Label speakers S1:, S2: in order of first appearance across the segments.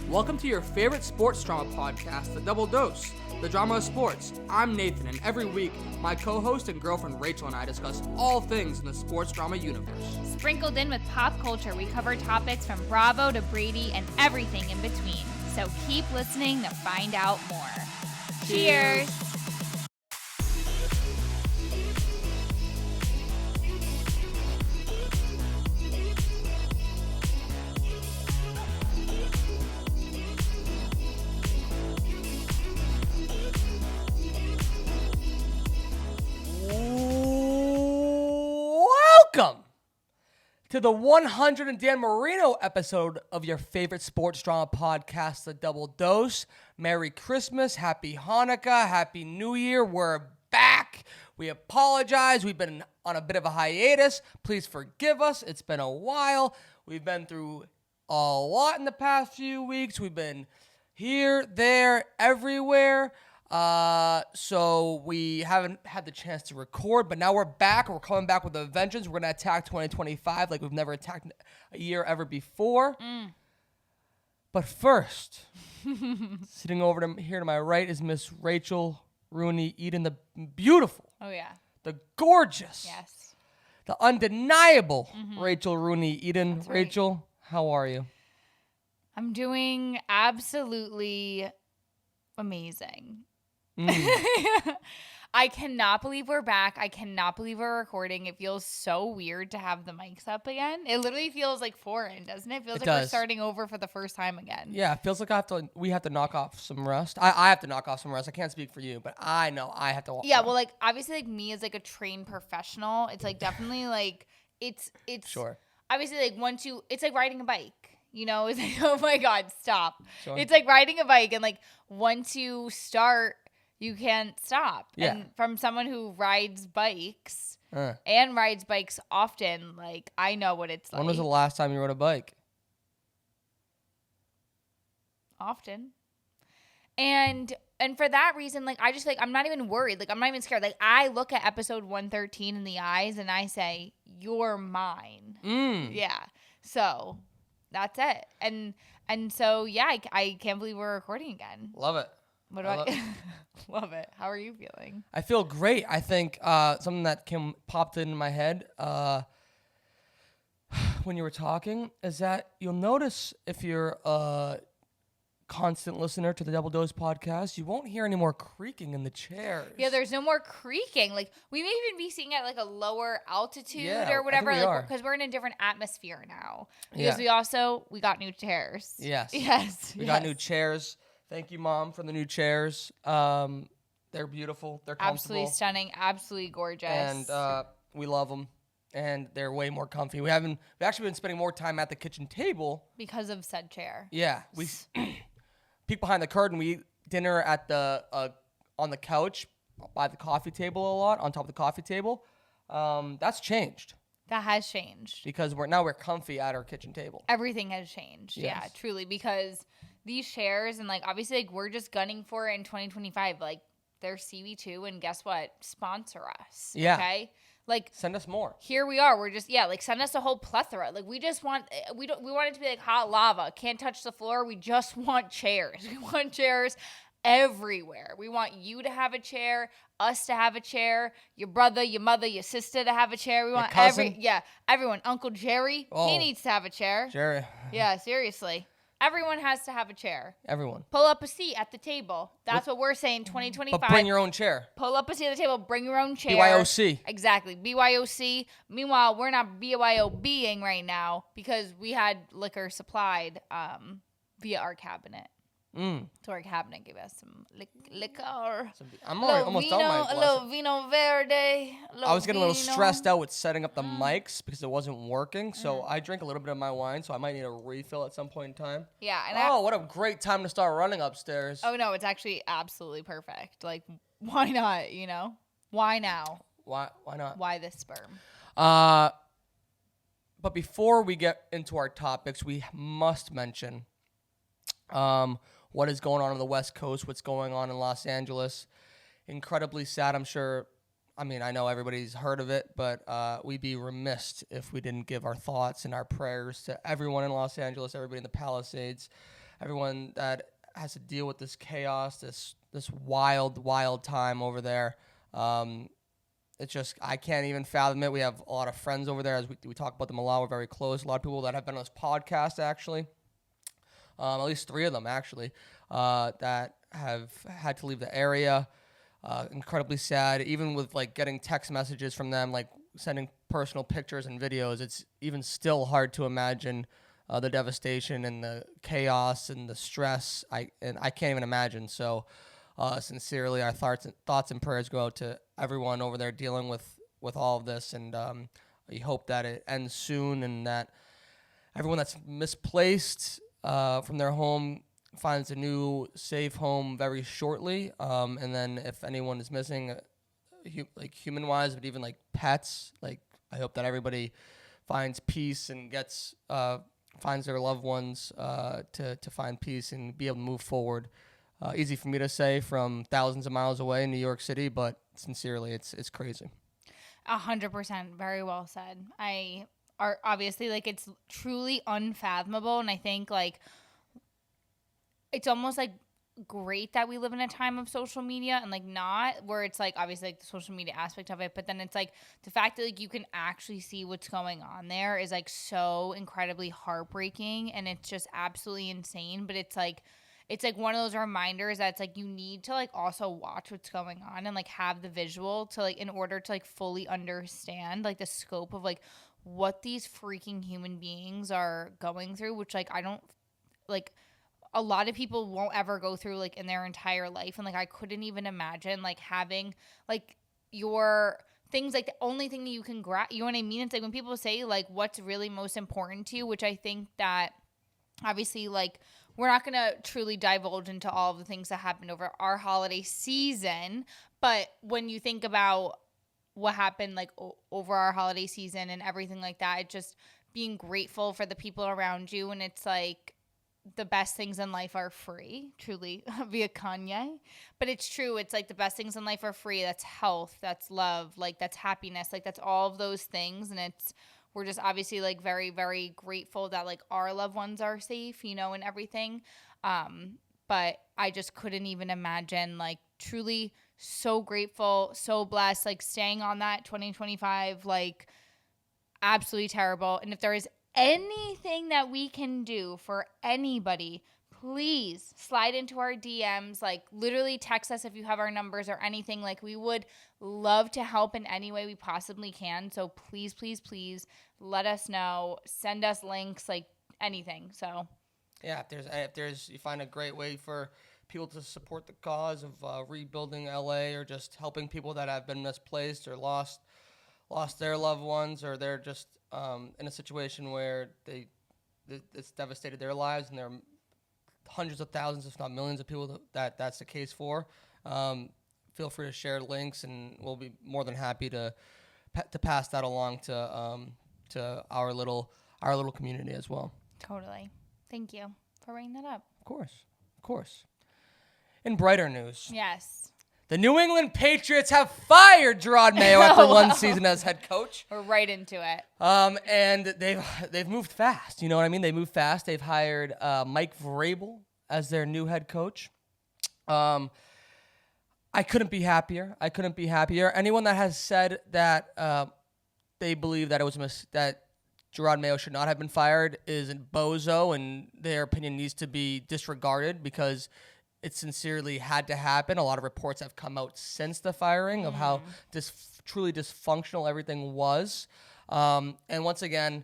S1: Welcome to your favorite sports drama podcast, The Double Dose, the drama of sports. I'm Nathan, and every week, my co-host and girlfriend Rachel and I discuss all things in the sports drama universe.
S2: Sprinkled in with pop culture, we cover topics from Bravo to Brady and everything in between. So keep listening to find out more. Cheers!
S1: Welcome to the 100 and Dan Marino episode of your favorite sports drama podcast, The Double Dose. Merry Christmas, Happy Hanukkah, Happy New Year. We're back. We apologize. We've been on a bit of a hiatus. Please forgive us. It's been a while. We've been through a lot in the past few weeks. We've been here, there, everywhere. So we haven't had the chance to record, but now we're back. We're coming back with a vengeance. We're going to attack 2025 like we've never attacked a year ever before. But first, sitting over here to my right is Miss Rachel Rooney Eden, the beautiful, the gorgeous, the undeniable Rachel Rooney Eden.
S2: That's right.
S1: Rachel, how are you?
S2: I'm doing absolutely amazing. I cannot believe we're back. I cannot believe we're recording. It feels so weird to have the mics up again. It literally feels like foreign, doesn't it? It feels like we're starting over for the first time again.
S1: Yeah, it feels like we have to knock off some rust. I have to knock off some rust. I can't speak for you, but I know I have to.
S2: Yeah, well, like obviously, like me as like a trained professional, it's like definitely like it's
S1: sure.
S2: Obviously, like once you, it's like riding a bike. You know, it's like, oh my God, stop.
S1: Sure.
S2: It's like riding a bike, and like once you start, you can't stop.
S1: Yeah.
S2: And from someone who rides bikes and rides bikes often, like I know what it's like.
S1: When was the last time you rode a bike?
S2: Often. And for that reason, like I just like I'm not even worried. Like I'm not even scared. Like I look at episode 113 in the eyes and I say, "You're mine." Yeah. So that's it. And so yeah, I can't believe we're recording again.
S1: Love it.
S2: What about love it? How are you feeling?
S1: I feel great. I think something that popped into my head when you were talking is that you'll notice if you're a constant listener to the Double Dose podcast, you won't hear any more creaking in the chairs.
S2: Yeah, there's no more creaking. Like we may even be seeing at like a lower altitude or whatever,
S1: I think we are.
S2: Because we're in a different atmosphere now.
S1: Yeah.
S2: Because we got new chairs.
S1: Yes.
S2: We
S1: got new chairs. Thank you, Mom, for the new chairs. They're beautiful. They're comfortable.
S2: Absolutely stunning. Absolutely gorgeous.
S1: And we love them. And they're way more comfy. We've actually been spending more time at the kitchen table
S2: because of said chair.
S1: Yeah, we peek behind the curtain. We eat dinner at on the couch by the coffee table a lot, on top of the coffee table. That's changed.
S2: That has changed
S1: Because we're comfy at our kitchen table.
S2: Everything has changed.
S1: Yes.
S2: Yeah, truly. Because these chairs and like obviously like we're just gunning for it in 2025. Like they're CV2 and guess what? Sponsor us.
S1: Yeah.
S2: Okay. Like
S1: send us more.
S2: Here we are. We're just like send us a whole plethora. Like we just want we want it to be like hot lava. Can't touch the floor. We just want chairs. We want chairs everywhere. We want you to have a chair, us to have a chair, your brother, your mother, your sister to have a chair. We want everyone. Uncle Jerry, he needs to have a chair.
S1: Jerry.
S2: Yeah, seriously. Everyone has to have a chair.
S1: Everyone.
S2: Pull up a seat at the table. That's what we're saying, 2025.
S1: But bring your own chair.
S2: Pull up a seat at the table. Bring your own chair.
S1: BYOC.
S2: Exactly. BYOC. Meanwhile, we're not BYOBing right now because we had liquor supplied via our cabinet. So our cabinet gave us some liquor.
S1: I'm almost done my
S2: A little vino verde.
S1: I was getting a little stressed out with setting up the mics because it wasn't working. So I drank a little bit of my wine, so I might need a refill at some point in time.
S2: Yeah. And
S1: what a great time to start running upstairs.
S2: Oh, no, it's actually absolutely perfect. Like, why not, you know? Why now?
S1: Why not?
S2: Why this sperm?
S1: But before we get into our topics, we must mention what is going on the West Coast, what's going on in Los Angeles. Incredibly sad, I'm sure. I mean, I know everybody's heard of it, but we'd be remiss if we didn't give our thoughts and our prayers to everyone in Los Angeles, everybody in the Palisades, everyone that has to deal with this chaos, this wild time over there. It's just, I can't even fathom it. We have a lot of friends over there. As we talk about them a lot. We're very close. A lot of people that have been on this podcast, actually. At least 3 of them, actually, that have had to leave the area. Incredibly sad. Even with, like, getting text messages from them, like, sending personal pictures and videos, it's even still hard to imagine the devastation and the chaos and the stress. I can't even imagine. So, sincerely, our thoughts and prayers go out to everyone over there dealing with all of this, and we hope that it ends soon and that everyone that's misplaced from their home finds a new safe home very shortly. And then if anyone is missing, like human-wise, but even like pets, like I hope that everybody finds peace and finds their loved ones to find peace and be able to move forward. Easy for me to say from thousands of miles away in New York City, but sincerely, it's crazy.
S2: 100%. Very well said. Obviously, like, it's truly unfathomable, and I think, like, it's almost like great that we live in a time of social media and, like, not where it's like obviously like the social media aspect of it, but then it's like the fact that, like, you can actually see what's going on there is, like, so incredibly heartbreaking, and it's just absolutely insane. But it's like one of those reminders that it's like you need to, like, also watch what's going on and, like, have the visual to, like, in order to, like, fully understand, like, the scope of, like, what these freaking human beings are going through, which, like, I don't, like, a lot of people won't ever go through, like, in their entire life. And, like, I couldn't even imagine, like, having, like, your things, like, the only thing that you can grab, you know what I mean? It's like when people say, like, what's really most important to you, which I think that obviously, like, we're not going to truly divulge into all of the things that happened over our holiday season. But when you think about what happened, like, over our holiday season and everything like that, it's just being grateful for the people around you. And it's like the best things in life are free, truly, via Kanye. But it's true. It's like the best things in life are free. That's health. That's love. Like, that's happiness. Like, that's all of those things. And we're just obviously, like, very, very grateful that, like, our loved ones are safe, you know, and everything. But I just couldn't even imagine, like, truly so grateful, so blessed, like, staying on that 2025, like, absolutely terrible. And if there is anything that we can do for anybody, please slide into our DMs, like, literally text us if you have our numbers or anything. Like, we would love to help in any way we possibly can. So please, please, please let us know. Send us links, like, anything. So
S1: yeah, if there's you find a great way for people to support the cause of rebuilding LA, or just helping people that have been misplaced or lost their loved ones, or they're just in a situation where it's devastated their lives, and there are hundreds of thousands, if not millions, of people that's the case for. Feel free to share links, and we'll be more than happy to pass that along to our little community as well.
S2: totally. Thank you for bringing that up.
S1: Of course. In brighter news,
S2: Yes.
S1: the New England Patriots have fired Gerard Mayo after one season as head coach.
S2: We're right into it.
S1: And they've moved fast. You know what I mean? They moved fast. They've hired Mike Vrabel as their new head coach. I couldn't be happier. Anyone that has said that they believe that it was that Gerard Mayo should not have been fired is a bozo, and their opinion needs to be disregarded, because it sincerely had to happen. A lot of reports have come out since the firing of how truly dysfunctional everything was. And once again,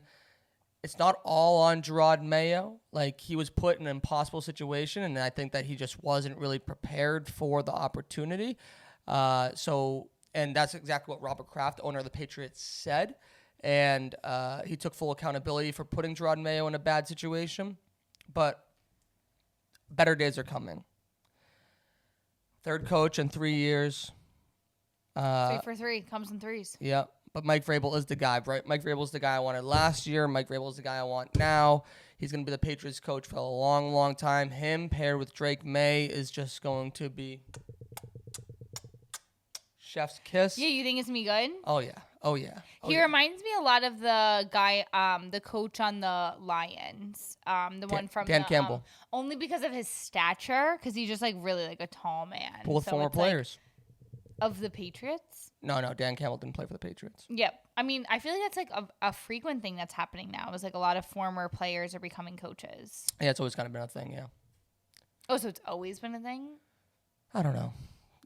S1: it's not all on Gerard Mayo. Like, he was put in an impossible situation, and I think that he just wasn't really prepared for the opportunity. And that's exactly what Robert Kraft, owner of the Patriots, said. And he took full accountability for putting Gerard Mayo in a bad situation. But better days are coming. Third coach in 3 years.
S2: 3 for 3 comes in threes.
S1: Yeah, but Mike Vrabel is the guy, right? Mike Vrabel is the guy I wanted last year. Mike Vrabel is the guy I want now. He's going to be the Patriots coach for a long, long time. Him paired with Drake May is just going to be chef's kiss.
S2: Yeah, you think it's going to be good?
S1: Oh, yeah. Oh yeah.
S2: He reminds me a lot of the guy, the coach on the Lions, one from
S1: Dan Campbell.
S2: Only because of his stature, because he's just like really like a tall man.
S1: Both former players
S2: of the Patriots.
S1: No, Dan Campbell didn't play for the Patriots.
S2: Yep. I mean, I feel like that's like a frequent thing that's happening now. Is like a lot of former players are becoming coaches.
S1: Yeah, it's always kind of been a thing. Yeah.
S2: Oh, so it's always been a thing?
S1: I don't know.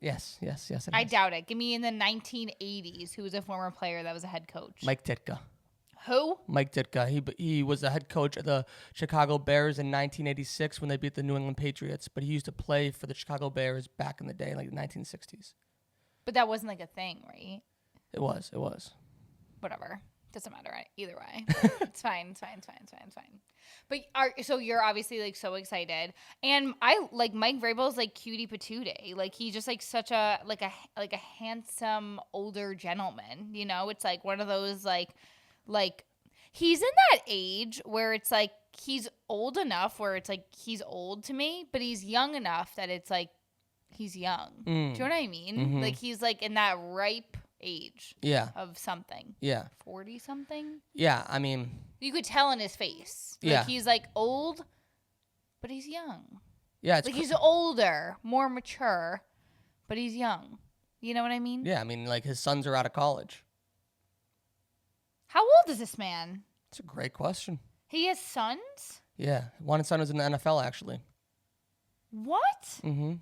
S1: Yes.
S2: I doubt it. Give me in the 1980s who was a former player that was a head coach.
S1: Mike Ditka.
S2: Who?
S1: Mike Ditka. He was the head coach of the Chicago Bears in 1986 when they beat the New England Patriots, but he used to play for the Chicago Bears back in the day, like the 1960s.
S2: But that wasn't like a thing, right?
S1: It was.
S2: Whatever. Doesn't matter either way. It's fine. But so you're obviously like so excited, and I like Mike Vrabel's like cutie patootie. Like he's just like such a handsome older gentleman. You know, it's like one of those like he's in that age where it's like he's old enough where it's like he's old to me, but he's young enough that it's like he's young. Do you know what I mean?
S1: Mm-hmm.
S2: Like he's like in that ripe age of something.
S1: Yeah.
S2: 40 something?
S1: Yeah, I mean,
S2: you could tell in his face. Like he's like old, but he's young.
S1: Yeah, it's
S2: like he's older, more mature, but he's young. You know what I mean?
S1: Yeah, I mean like his sons are out of college.
S2: How old is this man?
S1: That's a great question.
S2: He has sons?
S1: Yeah, one son is in the NFL actually.
S2: What?
S1: Mm-hmm.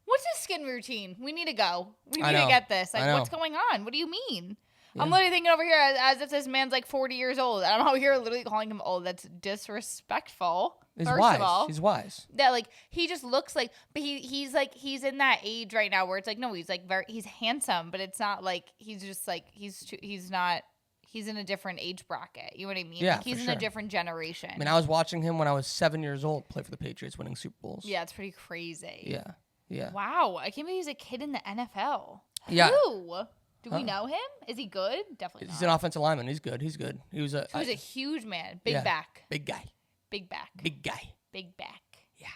S2: What's his skin routine? We need to go. We need to get this. Like, what's going on? What do you mean? Yeah. I'm literally thinking over here as if this man's like 40 years old. And I'm out here literally calling him old. That's disrespectful.
S1: He's wise. Of all. He's wise.
S2: That like he just looks like, but he's like he's in that age right now where it's like no, he's like he's handsome, but it's not like he's just like he's not. He's in a different age bracket. You know what I mean?
S1: Yeah,
S2: like he's in a different generation.
S1: I mean, I was watching him when I was 7 years old play for the Patriots, winning Super Bowls.
S2: Yeah, it's pretty crazy.
S1: Yeah.
S2: Wow, I can't believe he's a kid in the NFL.
S1: Yeah.
S2: Who? Do we know him? Is he good? Definitely
S1: He's an offensive lineman. He's good. He was a
S2: huge man. Big back.
S1: Big guy.
S2: Big back.
S1: Big guy.
S2: Big back.
S1: Yeah.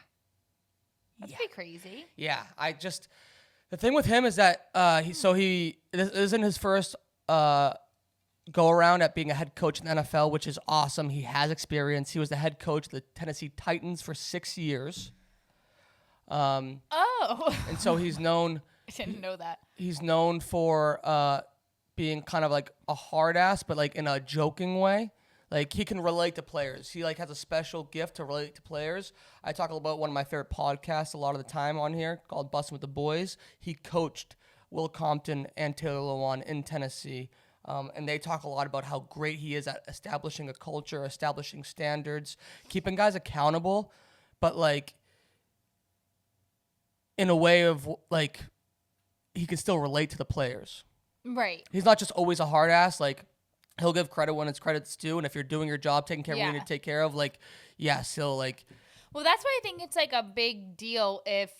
S2: That's pretty crazy.
S1: Yeah. The thing with him is that this isn't his first go around at being a head coach in the NFL, which is awesome. He has experience. He was the head coach of the Tennessee Titans for 6 years. And so he's known.
S2: I didn't know that.
S1: He's known for being kind of like a hard ass, but like in a joking way. Like he can relate to players. He like has a special gift to relate to players. I talk about one of my favorite podcasts a lot of the time on here called Bustin' with the Boys. He coached Will Compton and Taylor Lewan in Tennessee. And they talk a lot about how great he is at establishing a culture, establishing standards, keeping guys accountable, but like in a way of like he can still relate to the players.
S2: Right.
S1: He's not just always a hard ass. Like he'll give credit when it's credit's due, and if you're doing your job, taking care of what you need to take care of, like he'll like.
S2: Well, that's why I think it's like a big deal if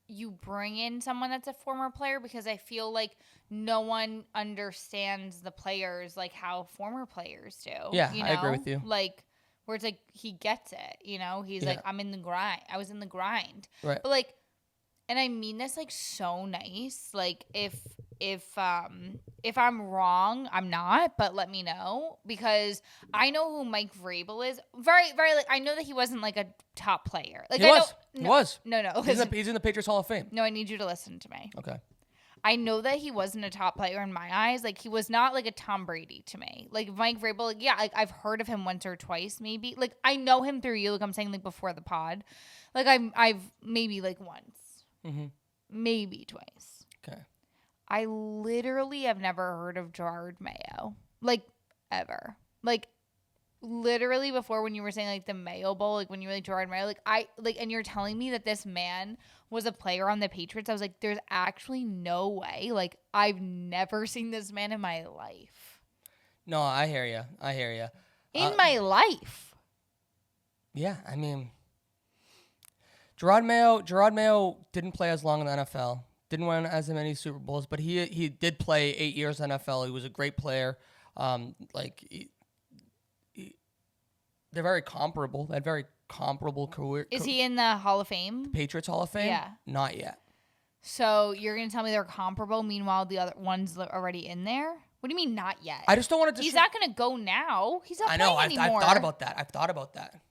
S2: you bring in someone that's a former player, because I feel like no one understands the players like how former players do.
S1: Yeah,
S2: you know?
S1: I agree with you.
S2: Like where it's like he gets it, you know? He's like, I'm in the grind. I was in the grind.
S1: Right.
S2: But like, and I mean this like so nice. Like if I'm wrong, I'm not, but let me know, because I know who Mike Vrabel is. Very, very like I know that he wasn't like a top player. Like
S1: he was.
S2: No.
S1: He's in the Patriots Hall of Fame.
S2: No, I need you to listen to me.
S1: Okay.
S2: I know that he wasn't a top player in my eyes. Like he was not like a Tom Brady to me. Like Mike Vrabel, like yeah, like I've heard of him once or twice, maybe. Like I know him through you. Like I'm saying, like before the pod. Like I've maybe like once, maybe twice.
S1: Okay.
S2: I literally have never heard of Gerard Mayo, like ever. Like literally before when you were saying like the Mayo Bowl, like when you were like Gerard Mayo, and you're telling me that this man was a player on the Patriots. I was like, there's actually no way. Like I've never seen this man in my life.
S1: No, I hear you.
S2: In my life.
S1: Yeah, I mean, Gerard Mayo didn't play as long in the NFL. Didn't win as many Super Bowls, but he did play 8 years in the NFL. He was a great player. They're very comparable. They had very comparable career.
S2: Is he in the Hall of Fame?
S1: Patriots Hall of Fame?
S2: Yeah.
S1: Not yet.
S2: So you're going to tell me they're comparable, meanwhile the other one's already in there? What do you mean not yet?
S1: I just don't want to.
S2: He's not going to go now. He's not
S1: I know.
S2: playing anymore.
S1: I've thought about that.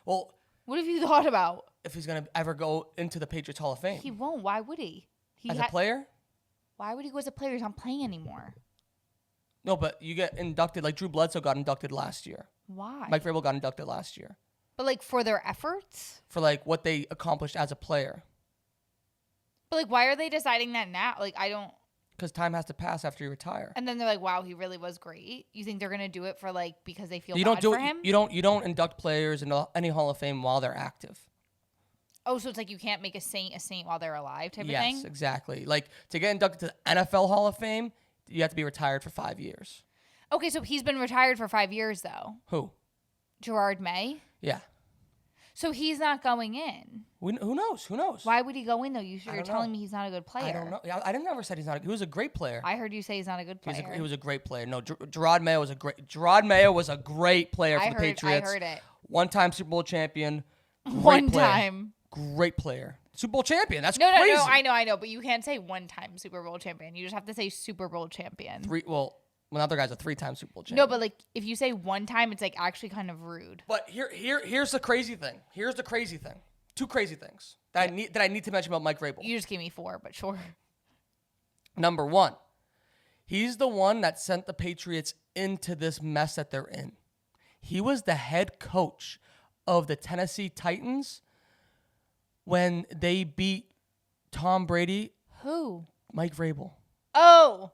S1: Well,
S2: what have you thought about?
S1: If he's going to ever go into the Patriots Hall of Fame.
S2: He won't. Why would he?
S1: As a player?
S2: Why would he go as a player? He's not playing anymore.
S1: No, but you get inducted. Like Drew Bledsoe got inducted last year.
S2: Why?
S1: Mike Vrabel got inducted last year.
S2: But like for their efforts?
S1: For like what they accomplished as a player.
S2: But like why are they deciding that now? Like I don't.
S1: Because time has to pass after you retire.
S2: And then they're like, wow, he really was great. You think they're going to do it for like because they feel
S1: bad
S2: for him?
S1: You don't induct players into any Hall of Fame while they're active.
S2: Oh, so it's like you can't make a saint while they're alive type of thing?
S1: Yes, exactly. Like to get inducted to the NFL Hall of Fame, you have to be retired for 5 years.
S2: Okay, so he's been retired for 5 years though.
S1: Who?
S2: Gerard May?
S1: Yeah.
S2: So he's not going in.
S1: Who knows? Who knows?
S2: Why would he go in though? You're telling me he's not a good player.
S1: I don't know. I didn't ever said he's not. He was a great player.
S2: I heard you say he's not a good player.
S1: He was a great player. No, Gerard Mayo was a great player for the Patriots.
S2: I heard it.
S1: One-time Super Bowl champion.
S2: One time.
S1: Great player. Super Bowl champion. That's
S2: crazy.
S1: No,
S2: I know, but you can't say one-time Super Bowl champion. You just have to say Super Bowl champion.
S1: Well, another guy's a 3-time Super Bowl champion.
S2: No, but like if you say one time, it's like actually kind of rude.
S1: But here's the crazy thing. Two crazy things that I need to mention about Mike Vrabel.
S2: You just gave me 4, but sure.
S1: Number 1, he's the one that sent the Patriots into this mess that they're in. He was the head coach of the Tennessee Titans when they beat Tom Brady.
S2: Who?
S1: Mike Vrabel.
S2: Oh,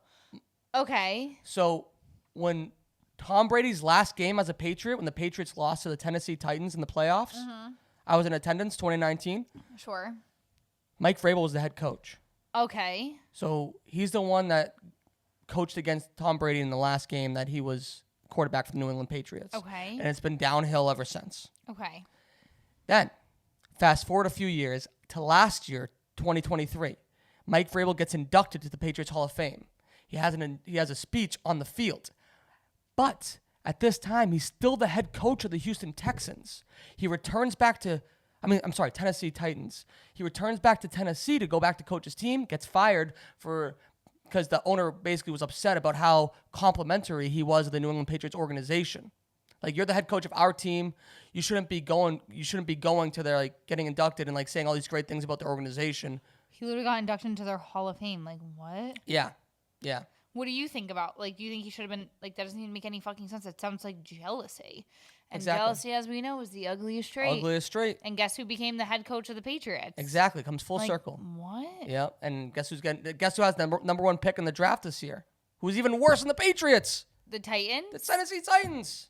S2: okay.
S1: So when Tom Brady's last game as a Patriot, when the Patriots lost to the Tennessee Titans in the playoffs, I was in attendance, 2019.
S2: Sure.
S1: Mike Vrabel was the head coach.
S2: Okay.
S1: So he's the one that coached against Tom Brady in the last game that he was quarterback for the New England Patriots.
S2: Okay.
S1: And it's been downhill ever since.
S2: Okay.
S1: Then, fast forward a few years to last year, 2023. Mike Vrabel gets inducted to the Patriots Hall of Fame. He has a speech on the field. But at this time, he's still the head coach of the Houston Texans. He returns back to Tennessee Titans. He returns back to Tennessee to go back to coach his team, gets fired because the owner basically was upset about how complimentary he was of the New England Patriots organization. Like, you're the head coach of our team. You shouldn't be going to their, like, getting inducted and, like, saying all these great things about their organization.
S2: He literally got inducted into their Hall of Fame. Like, what?
S1: Yeah. Yeah.
S2: What do you think about, like, do you think he should have been, like, that doesn't even make any fucking sense. It sounds like jealousy. And jealousy, as we know, is the ugliest trait. And guess who became the head coach of the Patriots?
S1: Exactly. Comes full circle.
S2: What?
S1: Yeah. And guess who has the number 1 pick in the draft this year? Who's even worse than the Patriots?
S2: The Titans?
S1: The Tennessee Titans.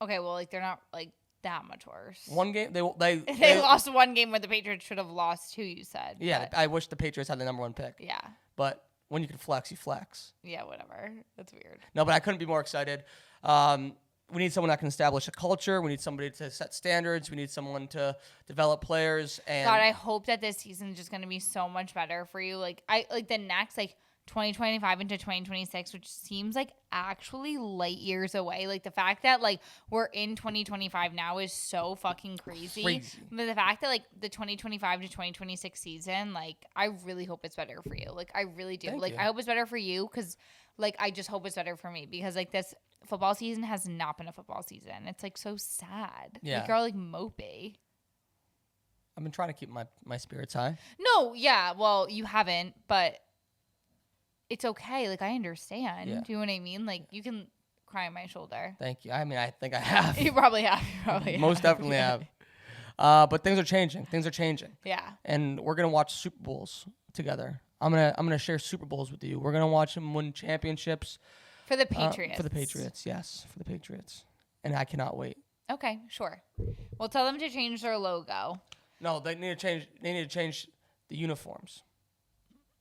S2: Okay, well, like, they're not, like, that much worse.
S1: One game, they
S2: lost one game where the Patriots should have lost 2, you said.
S1: Yeah, I wish the Patriots had the number 1 pick.
S2: Yeah.
S1: But when you can flex, you flex.
S2: Yeah, whatever. That's weird.
S1: No, but I couldn't be more excited. We need someone that can establish a culture. We need somebody to set standards. We need someone to develop players. And
S2: God, I hope that this season is just going to be so much better for you. Like, the next, 2025 into 2026, which seems like actually light years away. Like, the fact that, like, we're in 2025 now is so fucking crazy. But the fact that, like, the 2025 to 2026 season, like, I really hope it's better for you. Like, I really do.
S1: Thank you.
S2: I hope it's better for you because, like, I just hope it's better for me because, like, this football season has not been a football season. It's, like, so sad.
S1: Yeah.
S2: Like, you're all, like, mopey.
S1: I've been trying to keep my spirits high.
S2: No, yeah. Well, you haven't, but it's okay. Like, I understand.
S1: Yeah.
S2: Do you know what I mean? Like, you can cry on my shoulder.
S1: Thank you. I mean, I think I have.
S2: You probably have.
S1: Most definitely have. But things are changing.
S2: Yeah.
S1: And we're gonna watch Super Bowls together. I'm gonna share Super Bowls with you. We're gonna watch them win championships.
S2: For the Patriots.
S1: For the Patriots, yes, for the Patriots. And I cannot wait.
S2: Okay, sure. Well, tell them to change their logo.
S1: No, they need to change the uniforms.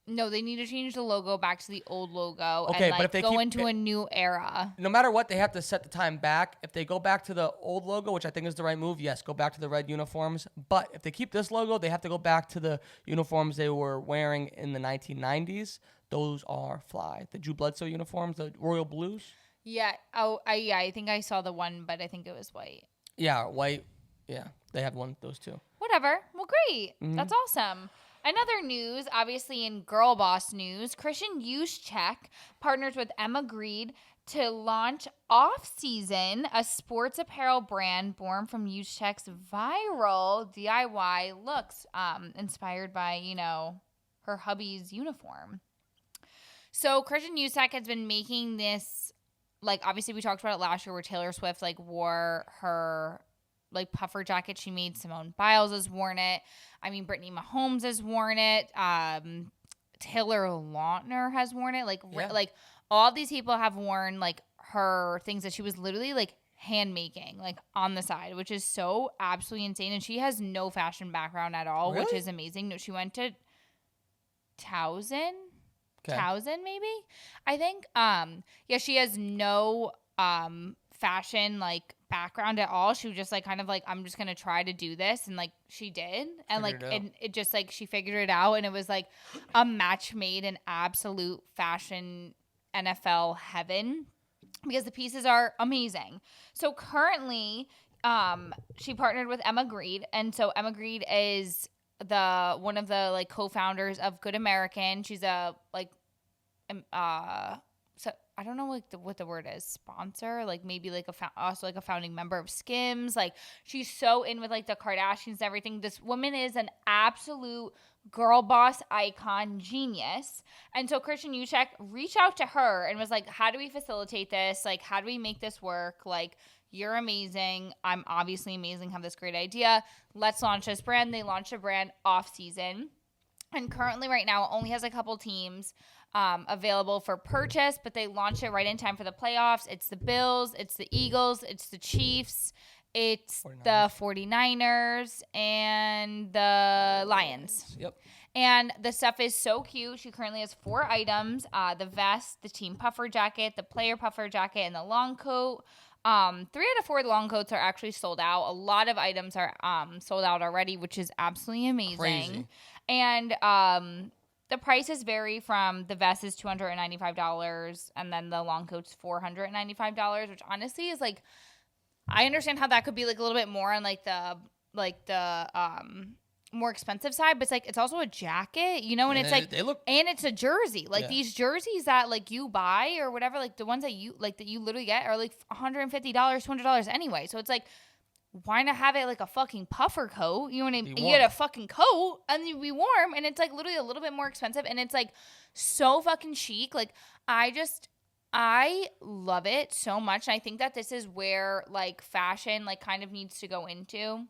S2: No, they need to change the logo back to the old logo
S1: Okay,
S2: and,
S1: but if they
S2: go
S1: keep
S2: into a new era.
S1: No matter what, they have to set the time back. If they go back to the old logo, which I think is the right move, yes, go back to the red uniforms. But if they keep this logo, they have to go back to the uniforms they were wearing in the 1990s. Those are fly. The Drew Bledsoe uniforms, the royal blues.
S2: Yeah. Oh, I think I saw the one, but I think it was white.
S1: Yeah, white. Yeah, they have those two.
S2: Whatever. Well, great. Mm-hmm. That's awesome. Another news, obviously in girl boss news, Christian Juszczyk partners with Emma Grede to launch Off Season, a sports apparel brand born from Juszczyk's viral DIY looks, inspired by, her hubby's uniform. So Christian Juszczyk has been making this, like, obviously we talked about it last year where Taylor Swift, like, wore her, like, puffer jacket she made. Simone Biles has worn it. I mean, Brittany Mahomes has worn it. Taylor Lautner has worn it. Like, like, all these people have worn, like, her things that she was literally, like, hand making, like, on the side, which is so absolutely insane. And she has no fashion background at all, which is amazing. No, she went to Towson, maybe, I think. She has no fashion, like, background at all. She was just, like, kind of like, I'm just gonna try to do this, and, like, she did, and it just, like, she figured it out, and it was, like, a match made in absolute fashion NFL heaven, because the pieces are amazing. So currently, she partnered with Emma Grede, and so Emma Grede is one of the, like, co-founders of Good American. She's a, like, so I don't know, like, what the word is, sponsor, like, maybe, like, also, like, a founding member of Skims. Like, she's so in with, like, the Kardashians and everything. This woman is an absolute girl boss icon genius. And so Christian Juszczyk reached out to her and was like, how do we facilitate this? Like, how do we make this work? Like, you're amazing. I'm obviously amazing. Have this great idea. Let's launch this brand. They launched a brand Off Season. And currently right now it only has a couple teams available for purchase, but they launched it right in time for the playoffs. It's the Bills, it's the Eagles, it's the Chiefs, it's 49ers. The 49ers, and the Lions.
S1: Yep.
S2: And the stuff is so cute. She currently has 4 items: the vest, the team puffer jacket, the player puffer jacket, and the long coat. 3 out of 4 long coats are actually sold out. A lot of items are sold out already, which is absolutely amazing.
S1: Crazy.
S2: And the prices vary from the vest is $295, and then the long coat's $495, which honestly is, like, I understand how that could be, like, a little bit more on, like, the more expensive side, but it's, like, it's also a jacket, and it's, like,
S1: they look,
S2: and it's a jersey. Like, these jerseys that, like, you buy or whatever, like, the ones that you literally get are, like, $150, $200 anyway. So it's, like, why not have it like a fucking puffer coat? You know what I mean? You get a fucking coat and you'd be warm, and it's, like, literally a little bit more expensive, and it's, like, so fucking chic. Like, I love it so much. And I think that this is where, like, fashion, like, kind of needs to go into,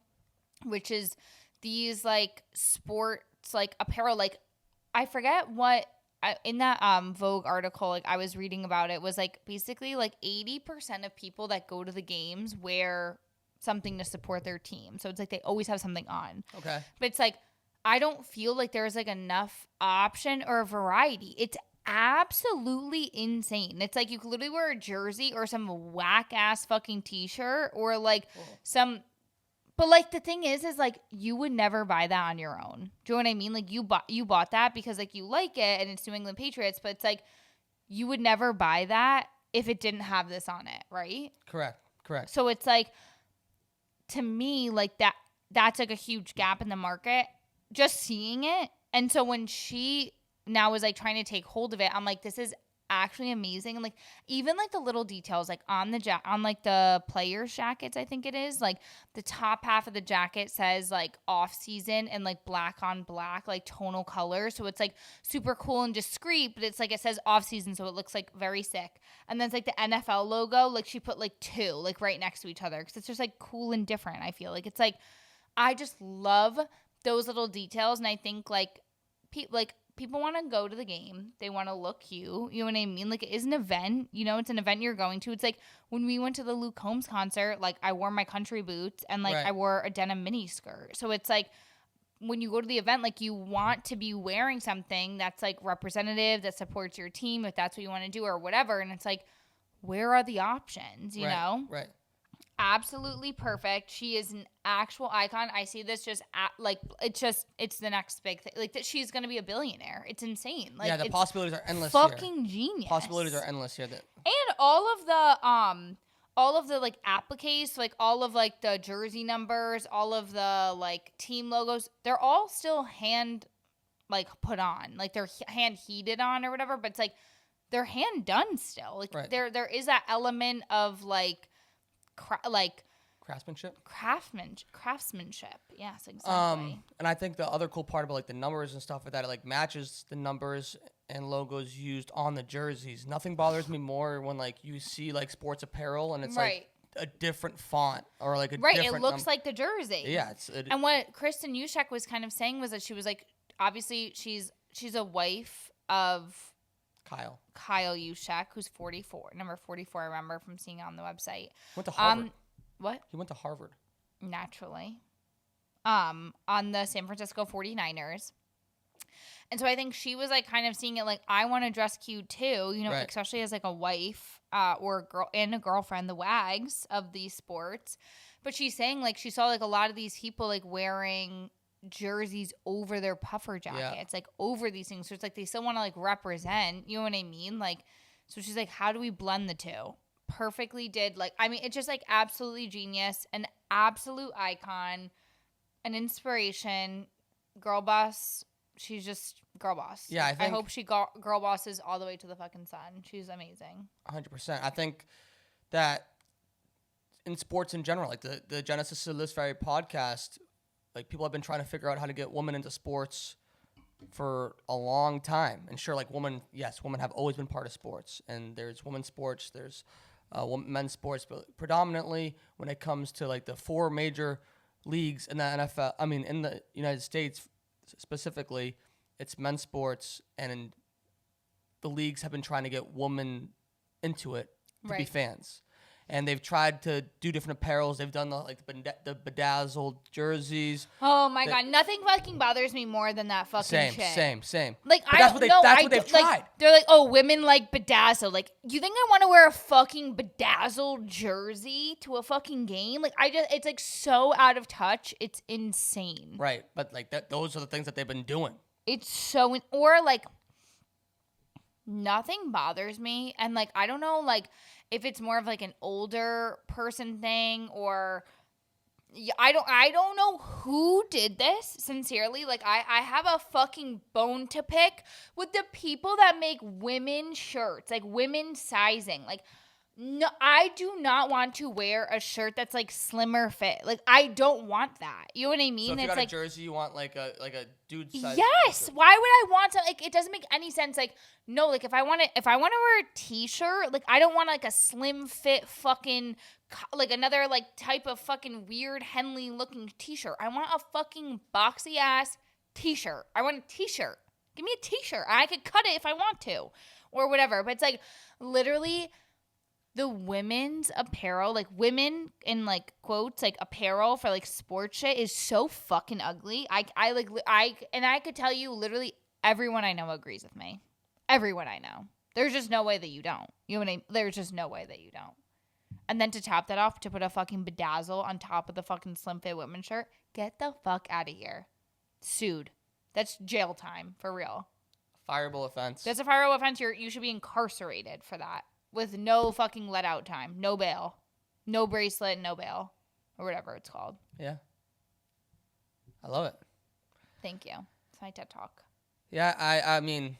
S2: which is these, like, sports, like, apparel. Like, I forget what in that Vogue article, like, I was reading about it, was, like, basically, like, 80% of people that go to the games wear something to support their team. So it's, like, they always have something on. Okay. But it's, like, I don't feel like there's, like, enough option or variety. It's absolutely insane. It's, like, you could literally wear a jersey or some whack ass fucking t-shirt or, like, some. But, like, the thing is like, you would never buy that on your own. Do you know what I mean? Like, you bought that because, like, you like it and it's New England Patriots, but it's, like, you would never buy that if it didn't have this on it, right? Correct. So it's, like, to me, like, that's, like, a huge gap in the market, just seeing it. And so when she now is, like, trying to take hold of it, I'm like, this is actually amazing. And, like, even, like, the little details, like, on like, the players' jackets, I think it is, like, the top half of the jacket says, like, Off Season and, like, black on black, like, tonal colors. So it's, like, super cool and discreet, but it's, like, it says Off Season, so it looks, like, very sick. And then it's, like, the NFL logo, like, she put, like, 2, like, right next to each other, because it's just, like, cool and different. I feel like it's, like, I just love those little details. And I think, like, people want to go to the game. They want to look cute. You know what I mean? Like, it is an event. It's an event you're going to. It's like when we went to the Luke Combs concert, like, I wore my country boots and, like, I wore a denim mini skirt. So it's, like, when you go to the event, like, you want to be wearing something that's, like, representative, that supports your team, if that's what you want to do or whatever. And it's, like, where are the options, you know? Right. Absolutely perfect. She is an actual icon. I see this just it's the next big thing. Like, that she's going to be a billionaire. It's insane. Like,
S1: the possibilities are endless.
S2: Fucking genius.
S1: Possibilities are endless here.
S2: And all of the like appliques, like all of like the jersey numbers, all of the like team logos, they're all still hand like put on, like they're hand heated on or whatever, but it's like they're hand done still. Like
S1: Right.
S2: there is that element of like craftsmanship. Yes, exactly.
S1: And I think the other cool part about like the numbers and stuff like that, it like matches the numbers and logos used on the jerseys. Nothing bothers me more when like you see like sports apparel and it's like a different font or like a different
S2: It looks like the jersey.
S1: Yeah,
S2: and what Kristen Juszczyk was kind of saying was that she was like, obviously she's a wife of Kyle Juszczyk, who's 44, number 44. I remember from seeing it on the website.
S1: Went to Harvard.
S2: What?
S1: He went to Harvard.
S2: Naturally. On the San Francisco 49ers. And so I think she was like kind of seeing it like, I want to dress cute too, you know, especially as like a wife or a girl and a girlfriend, the wags of these sports. But she's saying like she saw like a lot of these people like wearing jerseys over their puffer jackets, like over these things. So it's like they still want to like represent, you know what I mean? Like, so she's like, how do we blend the two? Perfectly did. Like, I mean, it's just like absolutely genius, an absolute icon, an inspiration, girl boss. She's just girl boss.
S1: Yeah,
S2: I hope she girl bosses all the way to the fucking sun. She's amazing.
S1: 100%. I think that in sports in general, like the Genesis of this very podcast, like people have been trying to figure out how to get women into sports for a long time. And sure, like women have always been part of sports. And there's women's sports, there's men's sports, but predominantly when it comes to like the four major leagues in the NFL, I mean, in the United States specifically, it's men's sports, and the leagues have been trying to get women into it to be fans. And they've tried to do different apparels. They've done the bedazzled jerseys.
S2: Oh my god, nothing fucking bothers me more than that fucking shit.
S1: Same.
S2: Like,
S1: but that's what they've tried.
S2: Like, they're like, oh, women like bedazzled. Like, you think I want to wear a fucking bedazzled jersey to a fucking game? Like, it's like so out of touch. It's insane.
S1: Right, but like those are the things that they've been doing.
S2: It's so, or like, nothing bothers me. And like, I don't know, like, if it's more of like an older person thing, or I don't know who did this, sincerely. Like, I have a fucking bone to pick with the people that make women shirts, like women sizing. Like, no, I do not want to wear a shirt that's like slimmer fit. Like, I don't want that. You know what I mean?
S1: So if you
S2: it's
S1: got
S2: like
S1: a jersey, you want like a dude size.
S2: Yes.
S1: Shirt.
S2: Why would I want to? Like, it doesn't make any sense. Like, no. Like, if I want to wear a t-shirt, like, I don't want like a slim fit fucking like another like type of fucking weird Henley looking t-shirt. I want a fucking boxy ass t-shirt. I want a t-shirt. Give me a t-shirt. I could cut it if I want to, or whatever. But it's like literally. The women's apparel, like women in like quotes, like apparel for like sports shit is so fucking ugly. I could tell you literally everyone I know agrees with me. Everyone I know. There's just no way that you don't. You know what I mean? There's just no way that you don't. And then to top that off, to put a fucking bedazzle on top of the fucking slim fit women's shirt, get the fuck out of here. Sued. That's jail time for real.
S1: Fireable offense.
S2: That's a fireable offense. You should be incarcerated for that. With no fucking let out time. No bail. No bracelet, no bail. Or whatever it's called.
S1: Yeah. I love it.
S2: Thank you. It's my TED Talk.
S1: Yeah, I mean,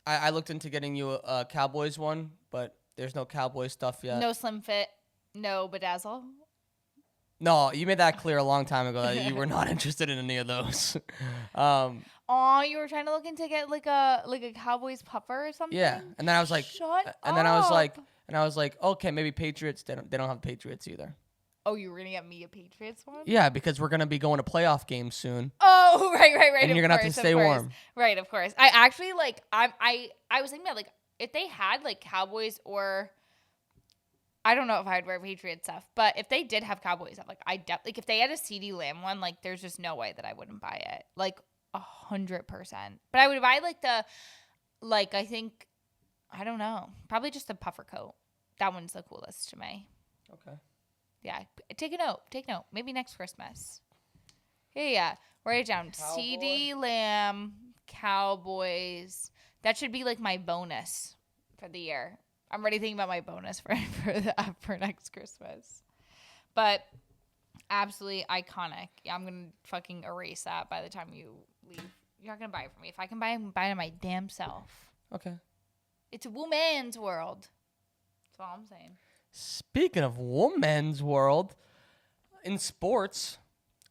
S1: I looked into getting you a Cowboys one, but there's no Cowboys stuff yet.
S2: No slim fit. No bedazzle.
S1: No, you made that clear a long time ago that you were not interested in any of those.
S2: Oh, you were trying to look into get like a Cowboys puffer or something?
S1: Yeah, and then I was like, I was like, okay, maybe Patriots. They don't have Patriots either.
S2: Oh, you were gonna get me a Patriots one?
S1: Yeah, because we're gonna be going to playoff games soon.
S2: Oh, right.
S1: And you're gonna have to stay warm.
S2: Right, of course. I actually like. I was thinking about like if they had like Cowboys or. I don't know if I'd wear Patriots stuff, but if they did have Cowboys stuff, like like if they had a CeeDee Lamb one, like there's just no way that I wouldn't buy it. Like 100%. But I would buy like I think, I don't know, probably just the puffer coat. That one's the coolest to me.
S1: Okay.
S2: Yeah. Take a note. Maybe next Christmas. Yeah. Write it down.
S1: Cowboy.
S2: CeeDee Lamb, Cowboys. That should be like my bonus for the year. I'm already thinking about my bonus for next Christmas. But absolutely iconic. Yeah, I'm going to fucking erase that by the time you leave You're not gonna buy it for me. If I can buy it, I'm buying it my damn self.
S1: Okay.
S2: It's a woman's world. That's all I'm saying.
S1: Speaking of women's world, in sports,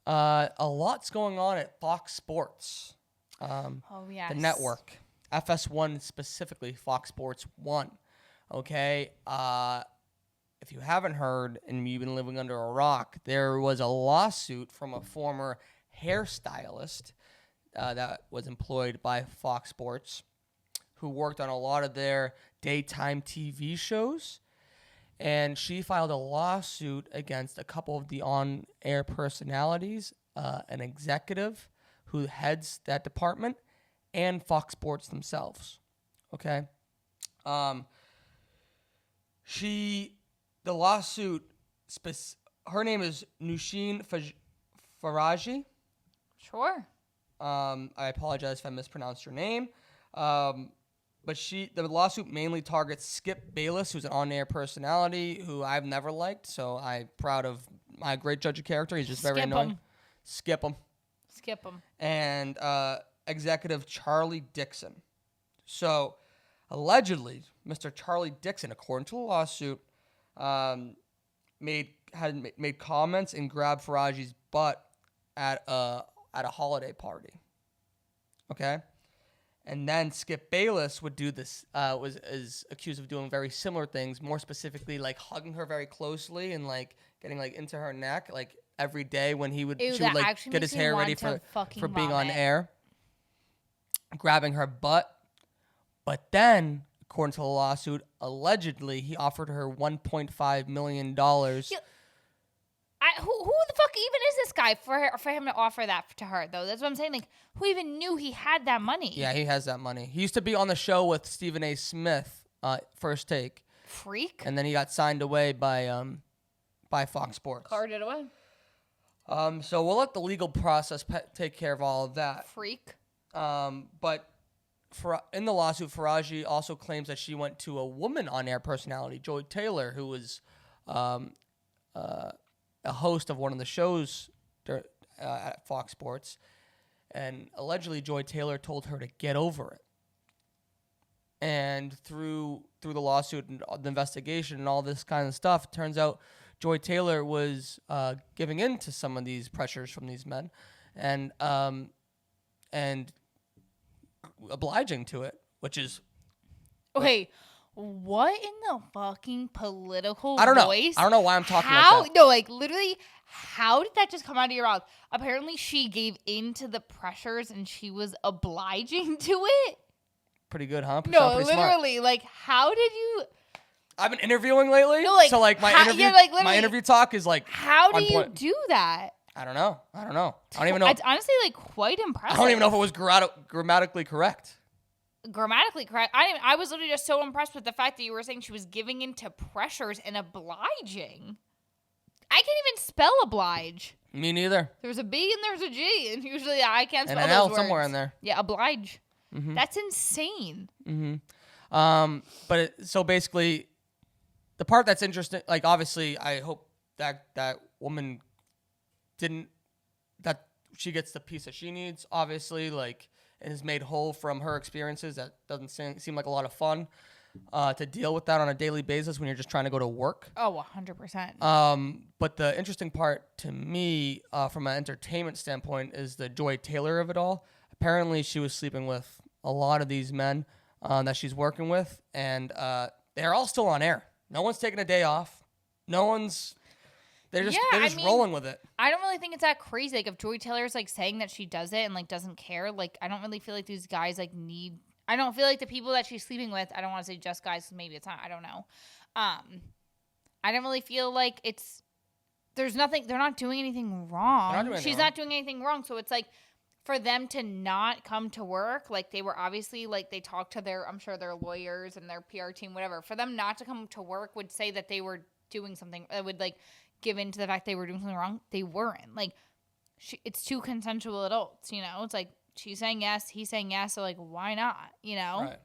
S1: a lot's going on at Fox Sports.
S2: Oh, yes.
S1: The network. FS1 specifically, Fox Sports 1. Okay? If you haven't heard and you've been living under a rock, there was a lawsuit from a former hairstylist that was employed by Fox Sports who worked on a lot of their daytime TV shows. And she filed a lawsuit against a couple of the on-air personalities, an executive who heads that department, and Fox Sports themselves. Okay? The lawsuit, her name is Nushin Faraji.
S2: Sure.
S1: I apologize if I mispronounced your name. But the lawsuit mainly targets Skip Bayless, who's an on-air personality who I've never liked. So I'm proud of my great judge of character. He's just very annoying. Skip him. And executive Charlie Dixon. So allegedly, Mr. Charlie Dixon, according to the lawsuit, made comments and grabbed Faraji's butt at a holiday party. Okay. And then Skip Bayless would do this. Is accused of doing very similar things. More specifically, like hugging her very closely and like getting like into her neck, like every day when she would like get his hair ready for being on air. Grabbing her butt, but then according to the lawsuit, allegedly he offered her $1.5 million.
S2: Who the fuck even is this guy for him to offer that to her, though? That's what I'm saying. Like, who even knew he had that money?
S1: Yeah, he has that money. He used to be on the show with Stephen A. Smith, First Take.
S2: Freak.
S1: And then he got signed away by Fox Sports.
S2: Carded away.
S1: So we'll let the legal process take care of all of that.
S2: Freak.
S1: But in the lawsuit, Faraji also claims that she went to a woman on-air personality, Joy Taylor, who was a host of one of the shows at Fox Sports, and allegedly Joy Taylor told her to get over it. And through the lawsuit and the investigation and all this kind of stuff, it turns out Joy Taylor was giving in to some of these pressures from these men, and obliging to it, which is
S2: okay. What in the fucking political
S1: I don't know.
S2: voice?
S1: I don't know why I'm talking like that.
S2: No, like literally, how did that just come out of your mouth? Apparently, she gave in to the pressures and she was obliging to it.
S1: Pretty good, huh?
S2: No, literally, like, how did you?
S1: I've been interviewing lately,
S2: no, like,
S1: so like my interview talk is like.
S2: How do you do that?
S1: I don't know. I don't even know.
S2: It's honestly like quite impressive.
S1: I don't even know if it was grammatically correct.
S2: Grammatically correct. I was literally just so impressed with the fact that you were saying she was giving into pressures and obliging. I can't even spell oblige.
S1: Me neither.
S2: There's a B and there's a G, and usually I can't spell
S1: and an
S2: those
S1: L
S2: words.
S1: somewhere in there.
S2: Yeah, oblige. Mm-hmm. That's insane.
S1: Mm-hmm. So basically, the part that's interesting, like obviously, I hope that woman that she gets the piece that she needs. Obviously, like. And is made whole from her experiences. That doesn't seem like a lot of fun to deal with that on a daily basis when you're just trying to go to work.
S2: Oh, 100%.
S1: But the interesting part to me, from an entertainment standpoint, is the Joy Taylor of it all. Apparently, she was sleeping with a lot of these men that she's working with, and they're all still on air. No one's taking a day off. They're just rolling with it.
S2: I don't really think it's that crazy. Like, if Joy Taylor's like saying that she does it and like doesn't care, like I don't really feel like these guys like need. I don't feel like the people that she's sleeping with. I don't want to say just guys. Maybe it's not. I don't know. I don't really feel like there's nothing. They're not doing anything wrong. She's not doing anything wrong. So it's like for them to not come to work, like they were obviously like they talked to I'm sure their lawyers and their PR team, whatever. For them not to come to work would say that they were doing something. It would like. Give in to the fact they were doing something wrong. They weren't. Like, it's two consensual adults, you know? It's like, she's saying yes, he's saying yes, so, like, why not, you know?
S1: Right.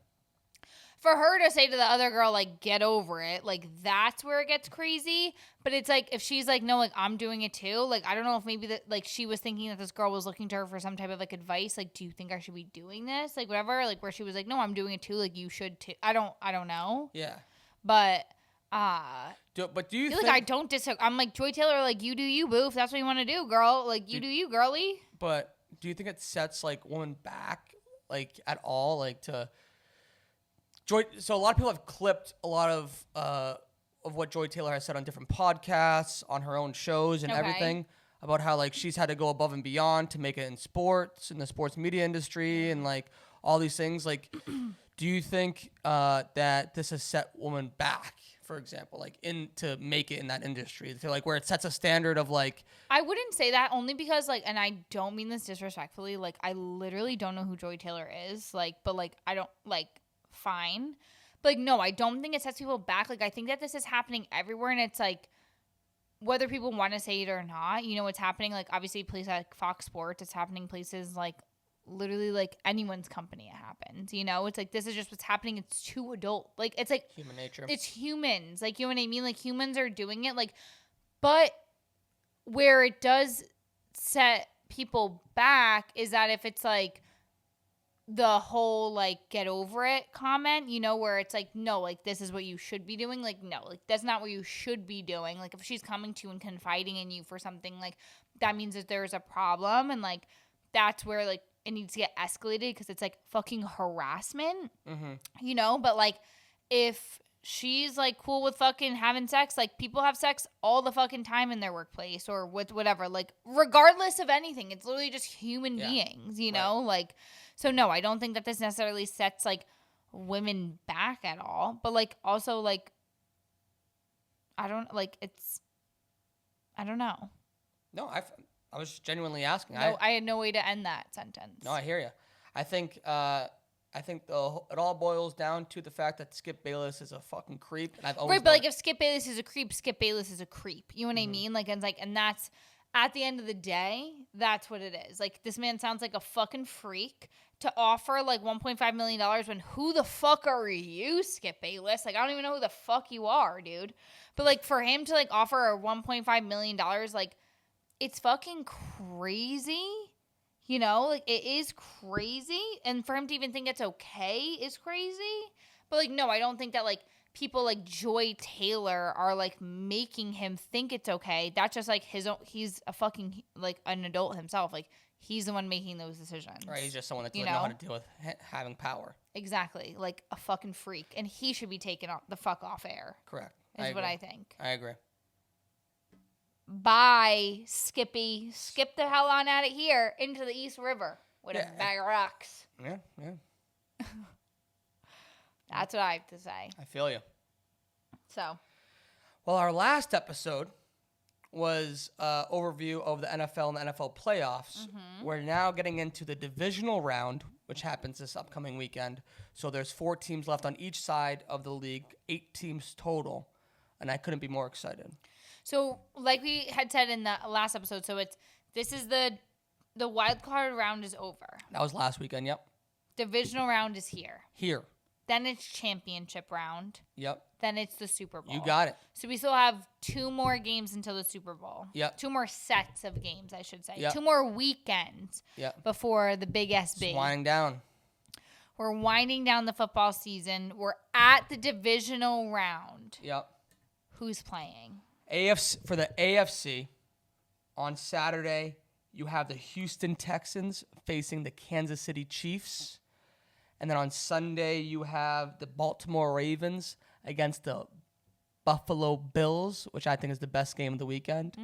S2: for her to say to the other girl, like, get over it, like, that's where it gets crazy. But it's like, if she's like, no, like, I'm doing it too. Like, I don't know if maybe that, like, she was thinking that this girl was looking to her for some type of, like, advice. Like, do you think I should be doing this? Like, whatever. Like, where she was like, no, I'm doing it too. Like, you should too. I don't know.
S1: Yeah.
S2: But,
S1: do you
S2: like,
S1: think...
S2: I don't disagree. I'm like, Joy Taylor, like, you do you, boo. If that's what you want to do, girl. Like, you do you, girly.
S1: But do you think it sets, like, women back, like, at all? Like, to... So a lot of people have clipped a lot of what Joy Taylor has said on different podcasts, on her own shows and everything, about how, like, she's had to go above and beyond to make it in sports, in the sports media industry, and, like, all these things. Like, do you think that this has set women back, for example, like, to make it in that industry, to, like, where it sets a standard of, like...
S2: I wouldn't say that, only because, like, and I don't mean this disrespectfully, like, I literally don't know who Joy Taylor is, like, but, like, I don't, like... fine, but like, no, I don't think it sets people back. Like, I think that this is happening everywhere, and it's like, whether people want to say it or not, you know, it's happening. Like, obviously places like Fox Sports, it's happening places like literally like anyone's company it happens, you know. It's like, this is just what's happening. It's too adult, like, it's like
S1: human nature.
S2: It's humans, like, you know what I mean, like, humans are doing it, like, but where it does set people back is that if it's like the whole, like, get over it comment, you know, where it's like, no, like, this is what you should be doing. Like, no, like, that's not what you should be doing. Like, if she's coming to you and confiding in you for something, like, that means that there's a problem. And, like, that's where, like, it needs to get escalated, because it's, like, fucking harassment, you know? But, like, if she's, like, cool with fucking having sex, like, people have sex all the fucking time in their workplace or with whatever, like, regardless of anything. It's literally just human beings, you know? Like, so no, I don't think that this necessarily sets, like, women back at all. But, like, also, like, I don't know.
S1: No, I was just genuinely asking.
S2: No, I had no way to end that sentence.
S1: No, I hear you. I think it all boils down to the fact that Skip Bayless is a fucking creep, and I've always
S2: right. But, like, if Skip Bayless is a creep, Skip Bayless is a creep. You know what I mean? Like, and that's at the end of the day, that's what it is. Like, this man sounds like a fucking freak to offer, like, $1.5 million when who the fuck are you, Skip Bayless? Like, I don't even know who the fuck you are, dude. But, like, for him to, like, offer a $1.5 million, like, it's fucking crazy. You know? Like, it is crazy. And for him to even think it's okay is crazy. But, like, no, I don't think that, like, people like Joy Taylor are, like, making him think it's okay. That's just, like, his own. He's a fucking, like, an adult himself. Like, he's the one making those decisions.
S1: Right, he's just someone that doesn't know how to deal with having power.
S2: Exactly. Like, a fucking freak. And he should be taken the fuck off air.
S1: Correct.
S2: Is what I think.
S1: I agree.
S2: Bye, Skippy. Skip the hell on out of here into the East River with a bag of rocks.
S1: Yeah.
S2: That's what I have to say.
S1: I feel you.
S2: So.
S1: Well, our last episode was overview of the NFL and the NFL playoffs. We're now getting into the divisional round, which happens this upcoming weekend. So there's 4 teams left on each side of the league, 8 teams total, and I couldn't be more excited.
S2: So, like we had said in the last episode, this is the wild card round is over.
S1: That was last weekend, yep.
S2: Divisional round is here.
S1: Here.
S2: Then it's championship round.
S1: Yep.
S2: Then it's the Super Bowl.
S1: You got it.
S2: So we still have 2 more games until the Super Bowl.
S1: Yep.
S2: 2 more sets of games, I should say.
S1: Yep.
S2: 2 more weekends before the big SB.
S1: It's winding down.
S2: We're winding down the football season. We're at the divisional round.
S1: Yep.
S2: Who's playing?
S1: For the AFC, on Saturday, you have the Houston Texans facing the Kansas City Chiefs. And then on Sunday, you have the Baltimore Ravens against the Buffalo Bills, which I think is the best game of the weekend.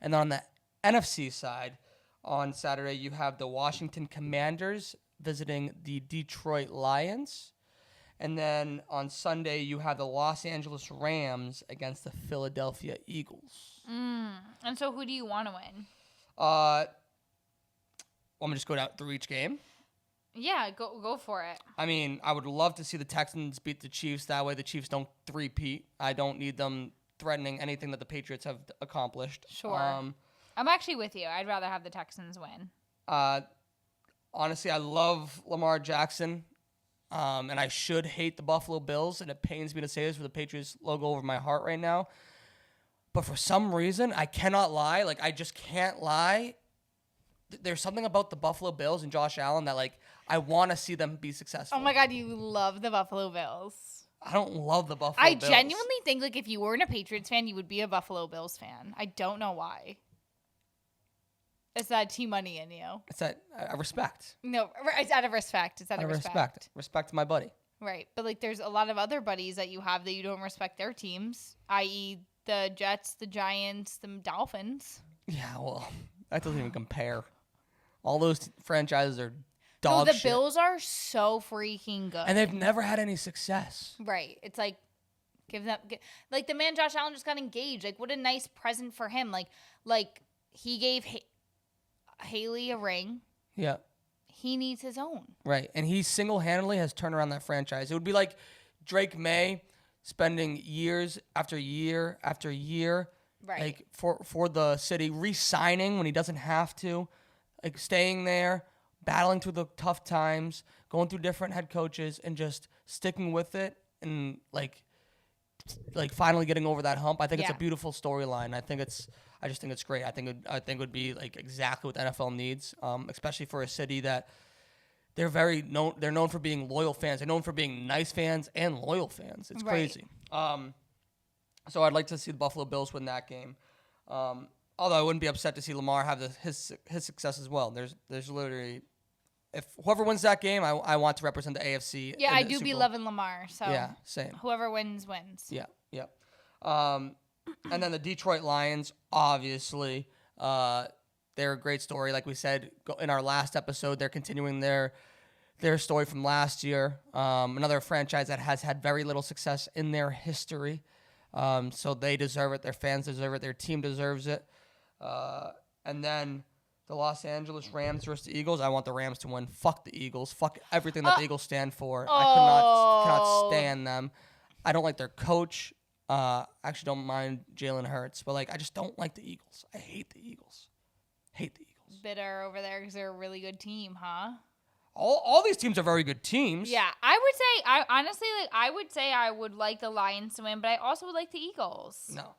S1: And then on the NFC side, on Saturday, you have the Washington Commanders visiting the Detroit Lions. And then on Sunday, you have the Los Angeles Rams against the Philadelphia Eagles.
S2: And so who do you want to win?
S1: Want me to just go down through each game?
S2: Yeah, go for it.
S1: I mean, I would love to see the Texans beat the Chiefs. That way the Chiefs don't three-peat. I don't need them threatening anything that the Patriots have accomplished.
S2: Sure. I'm actually with you. I'd rather have the Texans win.
S1: Honestly, I love Lamar Jackson. And I should hate the Buffalo Bills, and it pains me to say this with the Patriots logo over my heart right now. But for some reason, I cannot lie. Like, I just can't lie. There's something about the Buffalo Bills and Josh Allen that, like, I want to see them be successful.
S2: Oh my God, you love the Buffalo Bills.
S1: I don't love the Buffalo
S2: I
S1: Bills.
S2: genuinely think, like, if you weren't a Patriots fan, you would be a Buffalo Bills fan. I don't know why. It's that T-money in you.
S1: It's that respect.
S2: No, it's out of respect. It's out of respect.
S1: Respect to my buddy.
S2: Right. But, like, there's a lot of other buddies that you have that you don't respect their teams, i.e. the Jets, the Giants, the Dolphins.
S1: Yeah, well, that doesn't even compare. All those franchises are dog shit.
S2: The Bills are so freaking good.
S1: And they've never had any success.
S2: Right. It's like, like, the man Josh Allen just got engaged. Like, what a nice present for him. Like he gave Haley a ring.
S1: Yeah.
S2: He needs his own.
S1: Right. And he single-handedly has turned around that franchise. It would be like Drake May spending years after year after year,
S2: right,
S1: like for the city, re-signing when he doesn't have to, like staying there, battling through the tough times, going through different head coaches, and just sticking with it, and like finally getting over that hump. I think it's a beautiful storyline. I just think it's great. I think it would be like exactly what the NFL needs, especially for a city that they're known for being loyal fans. They're known for being nice fans and loyal fans. It's crazy. So I'd like to see the Buffalo Bills win that game. Although I wouldn't be upset to see Lamar have his success as well. There's literally, if whoever wins that game, I want to represent the AFC.
S2: Yeah, I do be loving Lamar. So
S1: yeah, same.
S2: Whoever wins, wins.
S1: Yeah, yeah. And then the Detroit Lions, obviously, they're a great story. Like we said in our last episode, they're continuing their story from last year. Another franchise that has had very little success in their history. So they deserve it. Their fans deserve it. Their team deserves it. And then the Los Angeles Rams versus the Eagles. I want the Rams to win. Fuck the Eagles. Fuck everything that the Eagles stand for. I cannot stand them. I don't like their coach. Actually don't mind Jalen Hurts, but like I just don't like the Eagles. I hate the Eagles.
S2: Bitter over there because they're a really good team, huh?
S1: All these teams are very good teams.
S2: Yeah, I would say I would like the Lions to win, but I also would like the Eagles.
S1: No,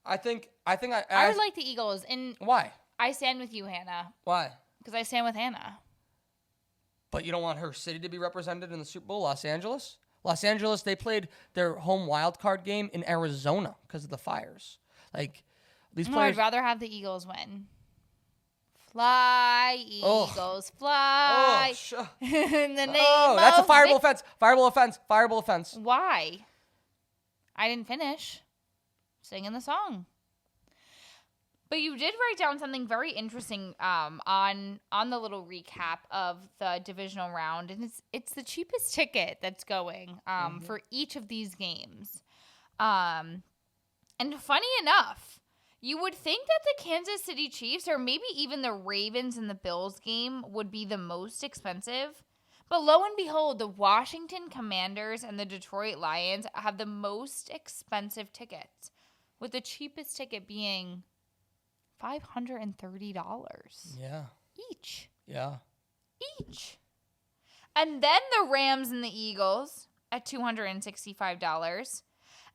S1: I
S2: would like the Eagles. And
S1: why?
S2: I stand with you, Hannah.
S1: Why?
S2: Because I stand with Hannah.
S1: But you don't want her city to be represented in the Super Bowl, Los Angeles? Los Angeles, they played their home wild card game in Arizona because of the fires. Like these players.
S2: I'd rather have the Eagles win. Fly, Eagles, fly. In the name of
S1: that's a fireable offense. Fireable offense.
S2: Why? I didn't finish singing the song. But you did write down something very interesting on the little recap of the divisional round, and it's the cheapest ticket that's going for each of these games. And funny enough, you would think that the Kansas City Chiefs or maybe even the Ravens and the Bills game would be the most expensive. But lo and behold, the Washington Commanders and the Detroit Lions have the most expensive tickets, with the cheapest ticket being $530.
S1: Yeah.
S2: Each.
S1: Yeah.
S2: Each. And then the Rams and the Eagles at $265.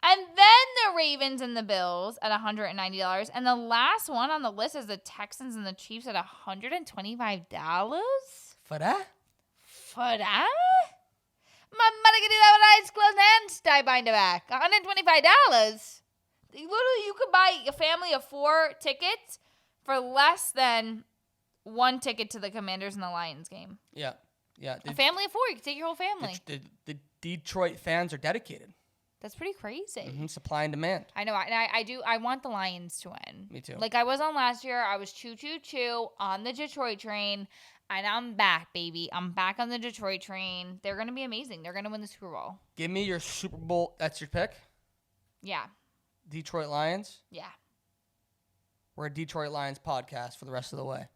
S2: And then the Ravens and the Bills at $190. And the last one on the list is the Texans and the Chiefs at $125.
S1: For that?
S2: For that? My mother can do that with eyes closed and tie bind it back. $125. Literally, you could buy a family of 4 tickets for less than 1 ticket to the Commanders and the Lions game.
S1: Yeah. Yeah.
S2: A family of 4, you can take your whole family.
S1: The Detroit fans are dedicated.
S2: That's pretty crazy.
S1: Mm-hmm. Supply and demand.
S2: I know. I do. I want the Lions to win.
S1: Me too.
S2: Like I was on last year. I was choo on the Detroit train. And I'm back, baby. I'm back on the Detroit train. They're going to be amazing. They're going to win the Super Bowl.
S1: Give me your Super Bowl. That's your pick?
S2: Yeah.
S1: Detroit Lions?
S2: Yeah.
S1: We're a Detroit Lions podcast for the rest of the way.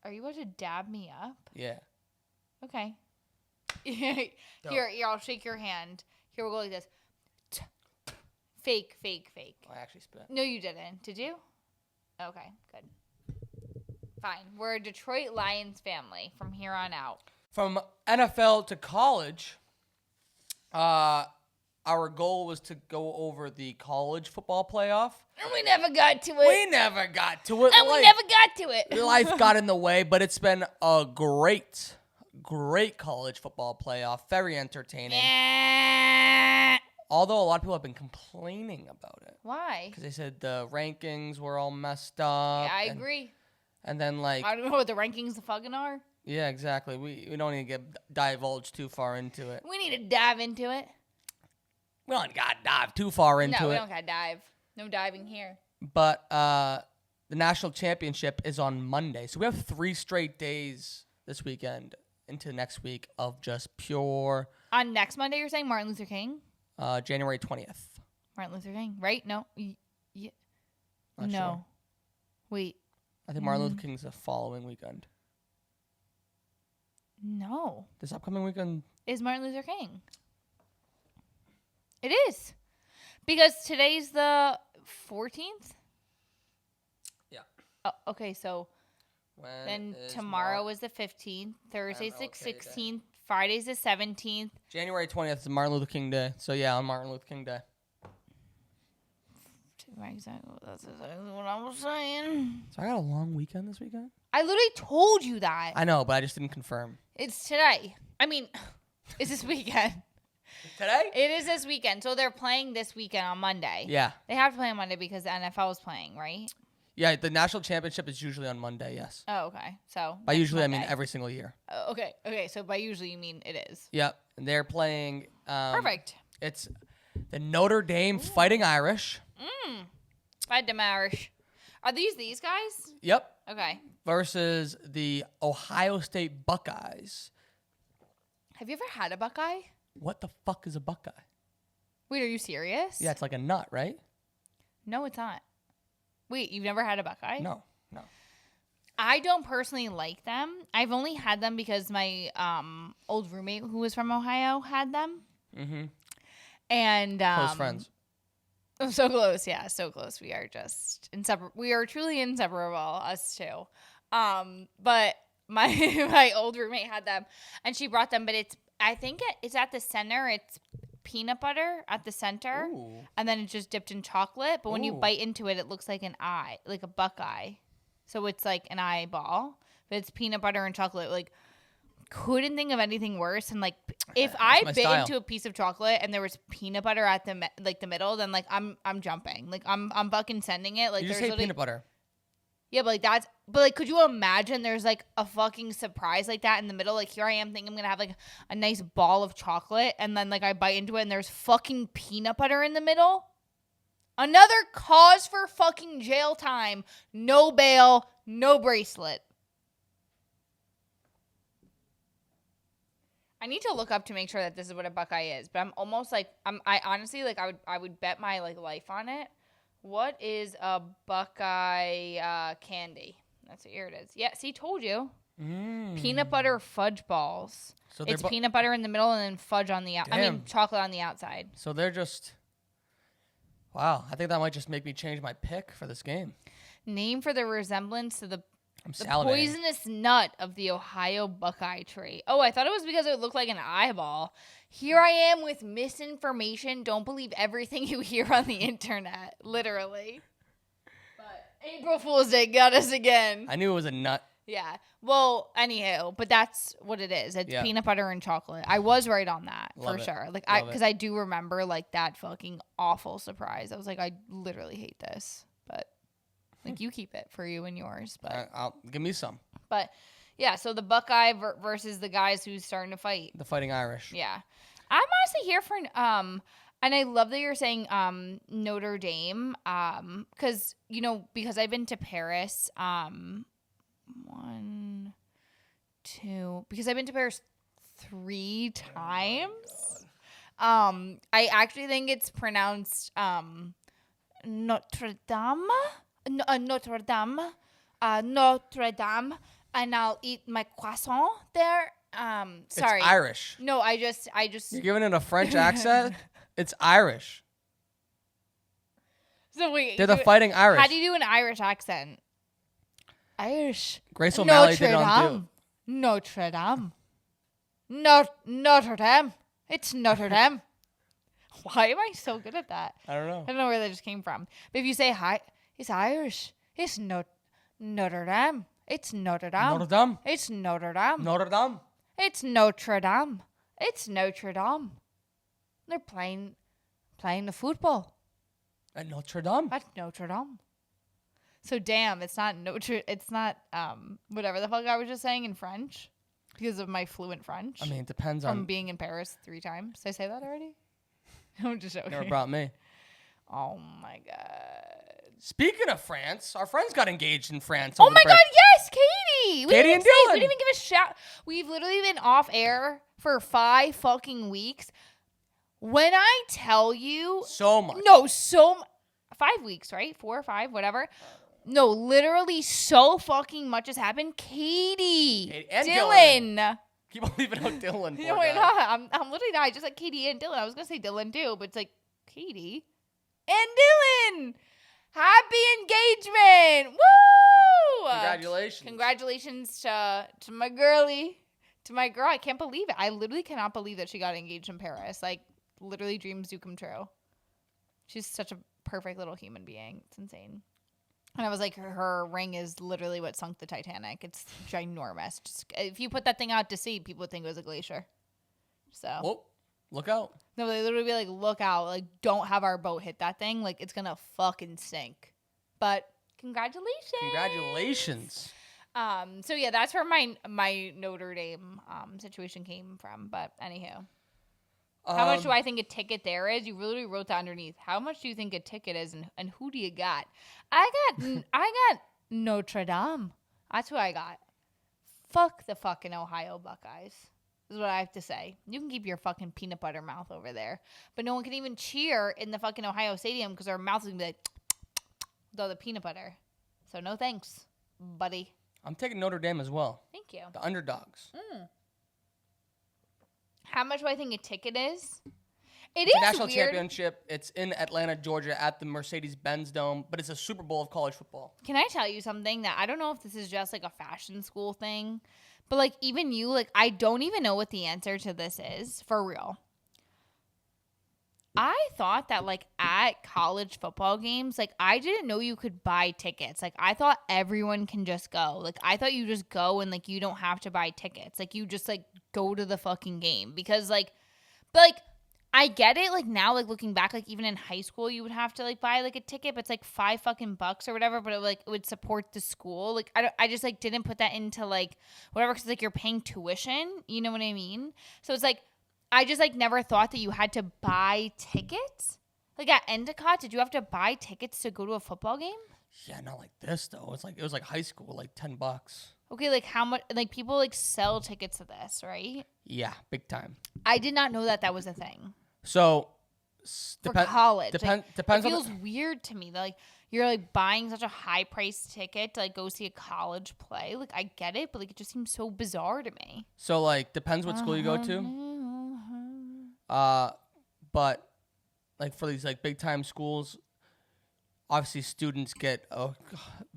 S2: Are you about to dab me up?
S1: Yeah.
S2: Okay. Here, I'll shake your hand. Here, we'll go like this. Fake.
S1: I actually spit.
S2: No, you didn't. Did you? Okay, good. Fine. We're a Detroit Lions family from here on out.
S1: From NFL to college, our goal was to go over the college football playoff.
S2: And we never got to it.
S1: We never got to it.
S2: And we never got to it.
S1: Life got in the way, but it's been a great college football playoff. Very entertaining.
S2: Yeah.
S1: Although a lot of people have been complaining about it.
S2: Why?
S1: Because they said the rankings were all messed up.
S2: Yeah, I agree.
S1: And then, like...
S2: I don't know what the rankings fucking are.
S1: Yeah, exactly. We don't need to divulge too far into it.
S2: We need to dive into it.
S1: We don't got to dive too far into it.
S2: No, we don't got to dive. No diving here.
S1: But the national championship is on Monday. So we have 3 straight days this weekend into next week of just pure...
S2: On next Monday, you're saying Martin Luther King?
S1: January 20th.
S2: Martin Luther King, right? No.
S1: Not
S2: No.
S1: sure.
S2: Wait.
S1: I think Martin Luther King's the following weekend.
S2: No.
S1: This upcoming weekend?
S2: Is Martin Luther King. It is. Because today's the 14th?
S1: Yeah.
S2: Oh, okay, so then tomorrow is the 15th. Thursday's the
S1: MLK Day.
S2: 16th. Friday's the 17th.
S1: January 20th is Martin Luther King Day. So, yeah, on Martin Luther King Day.
S2: That's exactly what I was saying.
S1: So, I got a long weekend this weekend?
S2: I literally told you that.
S1: I know, but I just didn't confirm.
S2: It's today. I mean, it's this weekend.
S1: Today?
S2: It is this weekend. So they're playing this weekend on Monday.
S1: Yeah.
S2: They have to play on Monday because the NFL is playing, right?
S1: Yeah, the national championship is usually on Monday, yes.
S2: Oh, okay. So
S1: By
S2: next
S1: usually, I
S2: Monday.
S1: mean every single year.
S2: Okay. Okay. So by usually you mean it is.
S1: Yep. And they're playing...
S2: Perfect.
S1: It's the Notre Dame Fighting Irish.
S2: Fight them Irish. Are these guys?
S1: Yep.
S2: Okay.
S1: Versus the Ohio State Buckeyes.
S2: Have you ever had a Buckeye?
S1: What the fuck is a Buckeye?
S2: Wait, are you serious?
S1: Yeah, it's like a nut, right?
S2: No, it's not. Wait, you've never had a Buckeye?
S1: No.
S2: I don't personally like them. I've only had them because my old roommate who was from Ohio had them.
S1: Mm-hmm.
S2: And
S1: Close friends.
S2: So close, yeah, so close. We are just inseparable. We are truly inseparable, us two. But my my old roommate had them, and she brought them. But I think it's at the center. It's peanut butter at the center,
S1: Ooh.
S2: and then it's just dipped in chocolate. But when you
S1: Ooh.
S2: bite into it, it looks like an eye, like a Buckeye. So it's like an eyeball, but it's peanut butter and chocolate. Like, couldn't think of anything worse. And like, if I
S1: my
S2: bit
S1: style.
S2: into a piece of chocolate and there was peanut butter at the the middle, then like I'm jumping. Like I'm fucking sending it. Like
S1: You just
S2: there's
S1: say peanut butter.
S2: yeah, but like but like, could you imagine there's like a fucking surprise like that in the middle? Like here I am thinking I'm gonna have like a nice ball of chocolate, and then like I bite into it and there's fucking peanut butter in the middle. Another cause for fucking jail time. No bail, no bracelet. I need to look up to make sure that this is what a Buckeye is, but I'm almost like I honestly like I would bet my like life on it. What is a Buckeye candy? That's it. Here it is. Yeah, see, told you. Peanut butter fudge balls.
S1: So
S2: it's peanut butter in the middle and then fudge on the outside. I mean, chocolate on the outside.
S1: So they're just... Wow, I think that might just make me change my pick for this game.
S2: Name for the resemblance to the
S1: salivating.
S2: poisonous nut of the Ohio Buckeye tree. Oh, I thought it was because it looked like an eyeball. Here I am with misinformation. Don't believe everything you hear on the internet. Literally. But April Fool's Day got us again.
S1: I knew it was a nut.
S2: Yeah. Well, anywho, but that's what it is. It's peanut butter and chocolate. I was right on that for sure. Like because I do remember like that fucking awful surprise. I was like, I literally hate this, but like you keep it for you and yours. But
S1: I'll give me some.
S2: But yeah, so the Buckeye versus the guys who's starting to fight.
S1: The Fighting Irish.
S2: Yeah, I'm honestly here for and I love that you're saying Notre Dame because because I've been to Paris because I've been to Paris 3 times. I actually think it's pronounced Notre Dame. Notre Dame. Notre Dame. And I'll eat my croissant there. Sorry.
S1: It's Irish.
S2: No, I just
S1: You're giving it a French accent? It's Irish.
S2: So wait.
S1: They're the Fighting Irish.
S2: How do you do an Irish accent? Irish.
S1: Grace O'Malley did it on
S2: Dame. Notre Dame. Notre Dame. It's Notre Dame. Why am I so good at that?
S1: I don't know.
S2: I don't know where that just came from. But if you say hi, it's Irish. It's Notre Dame. It's Notre Dame.
S1: Notre Dame.
S2: It's Notre Dame.
S1: Notre Dame.
S2: It's Notre Dame. It's Notre Dame. They're playing the football
S1: At Notre Dame.
S2: at Notre Dame. So damn, it's not whatever the fuck I was just saying in French because of my fluent French.
S1: I mean, it depends
S2: from
S1: on.
S2: being in Paris 3 times. Did I say that already? I'm just joking.
S1: Never brought me.
S2: Oh my god.
S1: Speaking of France, our friends got engaged in France.
S2: Oh
S1: over
S2: my
S1: the break.
S2: god, yes, Katie.
S1: Katie and
S2: We
S1: Dylan.
S2: didn't even give a shout. We've literally been off air for 5 fucking weeks. When I tell you,
S1: So much.
S2: no, 5 weeks, right? 4 or 5, whatever. No, literally so fucking much has happened. Katie
S1: and
S2: Dylan.
S1: Keep on leaving out Dylan.
S2: No, wait, not. I'm literally not. I just like Katie and Dylan. I was gonna say Dylan too, but it's like Katie and Dylan. Happy engagement! Woo!
S1: Congratulations.
S2: Congratulations to my girlie, to my girl. I can't believe it. I literally cannot believe that she got engaged in Paris. Like literally, dreams do come true. She's such a perfect little human being. It's insane. And I was like, her ring is literally what sunk the Titanic. It's ginormous. Just, if you put that thing out to sea, people would think it was a glacier. So,
S1: Whoa, look out.
S2: no, they literally be like, look out. Like, don't have our boat hit that thing. Like, it's going to fucking sink. But congratulations.
S1: Congratulations.
S2: So, yeah, that's where my Notre Dame situation came from. But, anywho. How much do I think a ticket there is? You really wrote that underneath. How much do you think a ticket is, and who do you got? I got Notre Dame. That's who I got. Fuck the fucking Ohio Buckeyes. Is what I have to say. You can keep your fucking peanut butter mouth over there, but no one can even cheer in the fucking Ohio Stadium because our mouth is gonna be like with all the peanut butter. So no thanks, buddy.
S1: I'm taking Notre Dame as well.
S2: Thank you.
S1: The underdogs.
S2: How much do I think a ticket is?
S1: It's a national championship. It's in Atlanta, Georgia, at the Mercedes-Benz Dome, but it's a Super Bowl of college football.
S2: Can I tell you something that I don't know if this is just like a fashion school thing, but like even you, like I don't even know what the answer to this is for real. I thought that like at college football games, like I didn't know you could buy tickets. Like I thought everyone can just go. Like I thought you just go and like you don't have to buy tickets. Like you just like go to the fucking game because like, but like I get it. Like now, like looking back, like even in high school, you would have to like buy like a ticket, but it's like $5 fucking bucks or whatever. But it would support the school. Like I just like didn't put that into like whatever because like you're paying tuition. You know what I mean? So it's like. I just, like, never thought that you had to buy tickets. Like, at Endicott, did you have to buy tickets to go to a football game?
S1: Yeah, not like this, though. It was like high school, like $10.
S2: Okay, like, how much, like, people, like, sell tickets to this, right?
S1: Yeah, big time.
S2: I did not know that was a thing.
S1: So,
S2: For college.
S1: Depends
S2: it
S1: on
S2: feels weird to me that, like, you're, like, buying such a high-priced ticket to, like, go see a college play. Like, I get it, but, like, it just seems so bizarre to me.
S1: So, like, depends what school you go to. But like for these like big time schools, obviously students get a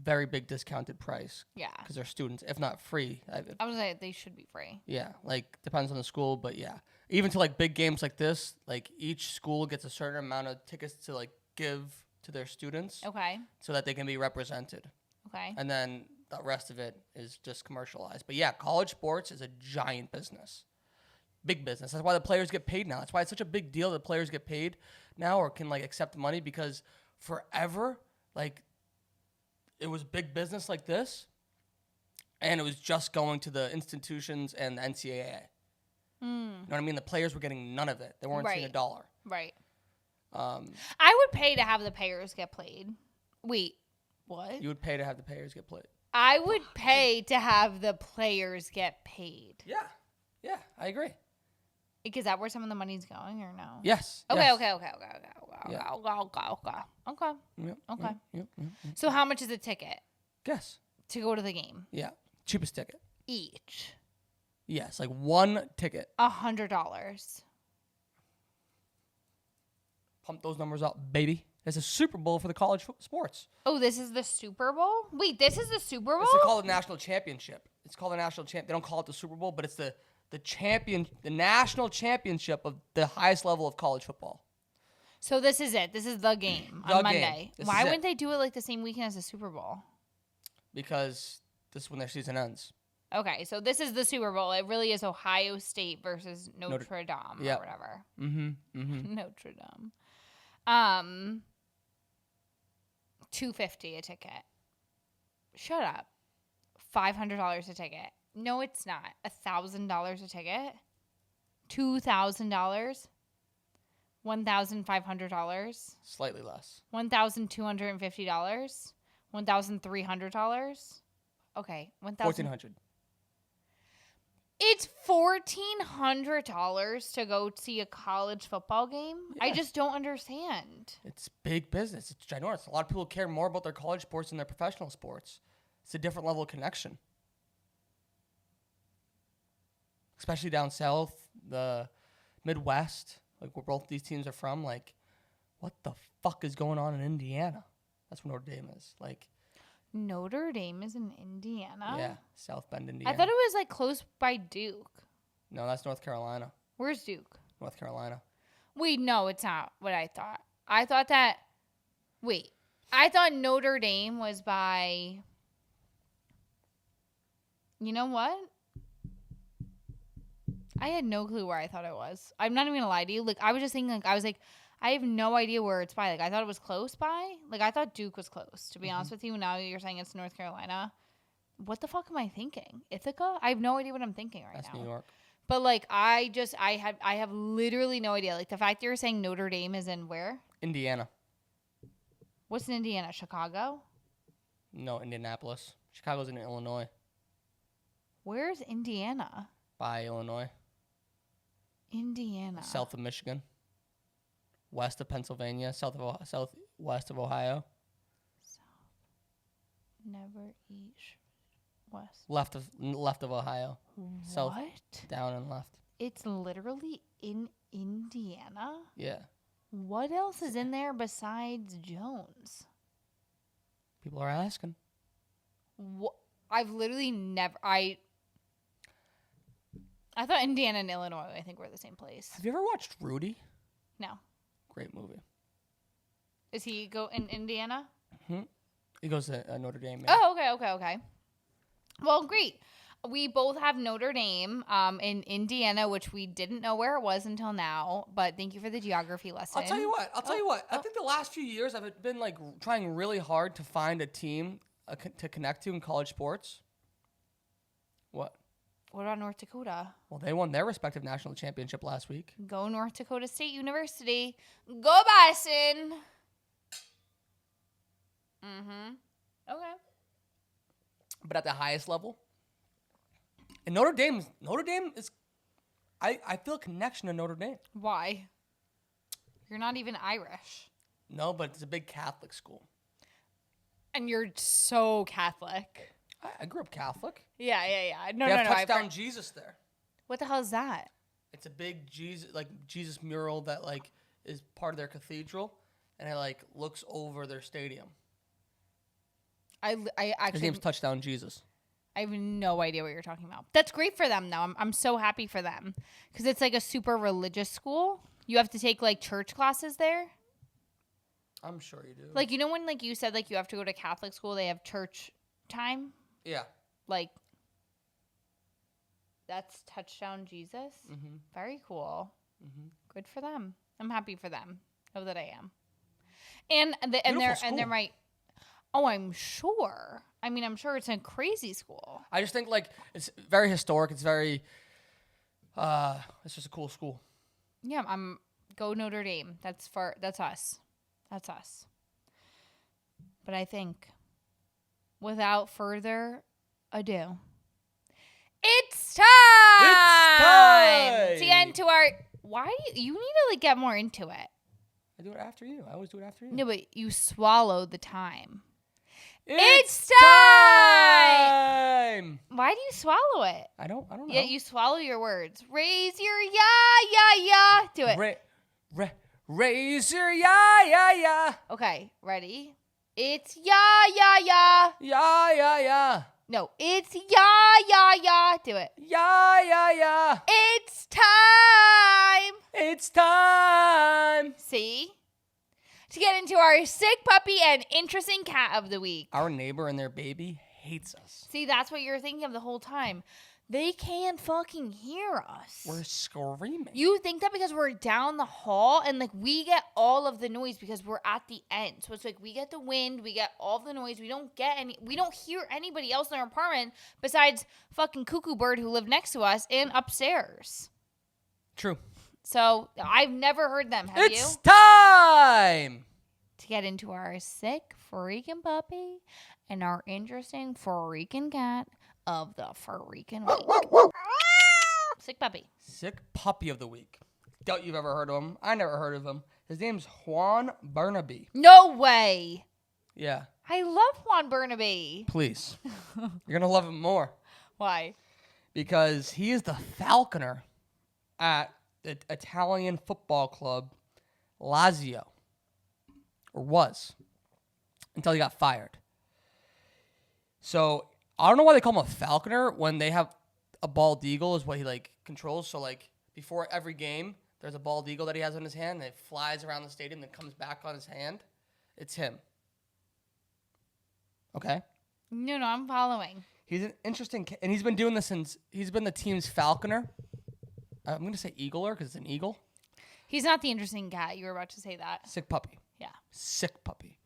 S1: very big discounted price.
S2: Yeah.
S1: Because they're students, if not free.
S2: I was like, they should be free.
S1: Yeah, like depends on the school, but yeah, even to like big games like this, like each school gets a certain amount of tickets to like give to their students.
S2: Okay.
S1: So that they can be represented.
S2: Okay.
S1: And then the rest of it is just commercialized. But yeah, college sports is a giant business. Big business. That's why the players get paid now. That's why it's such a big deal that players get paid now or can like accept money because forever, like it was big business like this and it was just going to the institutions and the NCAA. You know what I mean? The players were getting none of it. They weren't seeing a dollar.
S2: Right. I would pay to have the players get played. Wait, what?
S1: You would pay to have the players get played.
S2: I would pay to have the players get paid.
S1: Yeah, I agree.
S2: Is that where some of the money's going or no?
S1: Yes.
S2: Okay.
S1: Yes.
S2: Okay.
S1: Yeah.
S2: Okay.
S1: Yep.
S2: So how much is a ticket
S1: Guess.
S2: to go to the game?
S1: Yeah. Cheapest ticket.
S2: Each.
S1: Yes, like one ticket.
S2: $100.
S1: Pump those numbers up, baby. It's a Super Bowl for the college sports.
S2: Oh, this is the Super Bowl? Wait, this is the Super Bowl?
S1: It's called the national championship. It's called the national champ. They don't call it the Super Bowl, but it's the the national championship of the highest level of college football.
S2: So this is it. This is the game
S1: The
S2: on
S1: game.
S2: Monday.
S1: This
S2: Why
S1: is it.
S2: wouldn't they do it like the same weekend as the Super Bowl?
S1: Because this is when their season ends.
S2: Okay, so this is the Super Bowl. It really is Ohio State versus Notre Dame
S1: Yep.
S2: or whatever.
S1: Mm-hmm.
S2: Notre Dame. $250 a ticket. Shut up. $500 a ticket. No, it's not. $1,000 a ticket. $2,000. $1,500.
S1: Slightly less.
S2: $1,250. $1,300. Okay,
S1: $1,400.
S2: It's $1,400 to go see a college football game.
S1: Yeah.
S2: I just don't understand.
S1: It's big business. It's ginormous. A lot of people care more about their college sports than their professional sports. It's a different level of connection. Especially down south, the Midwest, like where both these teams are from. Like, what the fuck is going on in Indiana? That's where Notre Dame is. Like,
S2: Notre Dame is in Indiana?
S1: yeah, South Bend, Indiana.
S2: I thought it was like close by Duke.
S1: No, that's North Carolina.
S2: Where's Duke?
S1: North Carolina.
S2: Wait, no, it's not what I thought. I thought Notre Dame was by, you know what? I had no clue where I thought it was. I'm not even gonna lie to you. Like, I was just thinking, I have no idea where it's by. Like, I thought it was close by. Like, I thought Duke was close, to be honest with you. Now you're saying it's North Carolina. What the fuck am I thinking? Ithaca? I have no idea what I'm thinking right now.
S1: That's New York.
S2: But, like, I have literally no idea. Like, the fact that you're saying Notre Dame is in where?
S1: Indiana.
S2: What's in Indiana? Chicago?
S1: No, Indianapolis. Chicago's in Illinois.
S2: Where's Indiana?
S1: By Illinois.
S2: Indiana.
S1: South of Michigan. West of Pennsylvania. Southwest of Ohio.
S2: Never east. West.
S1: Left of Ohio. South,
S2: What?
S1: down and left.
S2: It's literally in Indiana?
S1: Yeah.
S2: What else is in there besides Jones?
S1: People are asking.
S2: What? I've literally never. I thought Indiana and Illinois, I think, were the same place.
S1: Have you ever watched Rudy?
S2: No.
S1: Great movie.
S2: Is he go in Indiana?
S1: He goes to Notre Dame.
S2: Yeah. Oh, okay. Well, great. We both have Notre Dame in Indiana, which we didn't know where it was until now. But thank you for the geography lesson.
S1: I'll tell you what. I think the last few years I've been like trying really hard to find a team to connect to in college sports. What?
S2: What about North Dakota?
S1: Well, they won their respective national championship last week.
S2: Go North Dakota State University. Go Bison. Okay.
S1: But at the highest level, and Notre Dame is, I feel a connection to Notre Dame.
S2: Why? You're not even Irish.
S1: No, but it's a big Catholic school.
S2: And you're so Catholic.
S1: I grew up Catholic.
S2: Yeah. No.
S1: They have Touchdown Jesus there.
S2: What the hell is that?
S1: It's a big Jesus mural that like is part of their cathedral, and it like looks over their stadium.
S2: I
S1: His
S2: actually
S1: name's Touchdown Jesus.
S2: I have no idea what you're talking about. That's great for them, though. I'm so happy for them because it's like a super religious school. You have to take like church classes there.
S1: I'm sure you do.
S2: Like, you know when like you said like you have to go to Catholic school, they have church time.
S1: Yeah.
S2: Like, that's Touchdown Jesus.
S1: Mm-hmm.
S2: Very cool.
S1: Mm-hmm.
S2: Good for them. I'm happy for them. Know that I am. And they're my. Oh, I'm sure. I mean, I'm sure it's a crazy school.
S1: I just think like it's very historic. It's very. It's just a cool school.
S2: Yeah, go Notre Dame. That's us. That's us. But I think, without further ado, it's time.
S1: It's time
S2: to get into our. Why you need to like get more into it?
S1: I do it after you. I always do it after you.
S2: No, but you swallow the time.
S1: It's
S2: time. Why do you swallow it?
S1: I don't know.
S2: Yeah, you swallow your words. Raise your ya. Do it.
S1: Raise your ya.
S2: Okay, ready? It's ya.
S1: Ya.
S2: No, it's ya. cat do it.
S1: Yeah.
S2: It's time.
S1: It's time.
S2: See? To get into our sick puppy and interesting cat of the week.
S1: Our neighbor and their baby hates us.
S2: See, that's what you're thinking of the whole time. They can't fucking hear us.
S1: We're screaming.
S2: You think that because we're down the hall and like we get all of the noise because we're at the end. So it's like we get the wind, we get all the noise. We don't hear anybody else in our apartment besides fucking Cuckoo Bird who lived next to us and upstairs.
S1: True.
S2: So I've never heard them. Have you?
S1: It's time
S2: to get into our sick freaking puppy and our interesting freaking cat of the freaking week. Sick puppy.
S1: Sick puppy of the week. Doubt you've ever heard of him. I never heard of him. His name's Juan Burnaby.
S2: No way.
S1: Yeah.
S2: I love Juan Burnaby.
S1: Please. You're going to love him more.
S2: Why?
S1: Because he is the falconer at the Italian football club Lazio. Or was. Until he got fired. So, I don't know why they call him a falconer when they have a bald eagle is what he, like, controls. So, like, before every game, there's a bald eagle that he has in his hand, and it flies around the stadium and comes back on his hand. It's him. Okay?
S2: No, I'm following.
S1: He's an interesting... And he's been doing this since... He's been the team's falconer. I'm going to say eagler because it's an eagle.
S2: He's not the interesting cat. You were about to say that.
S1: Sick puppy.
S2: Yeah.
S1: Sick puppy.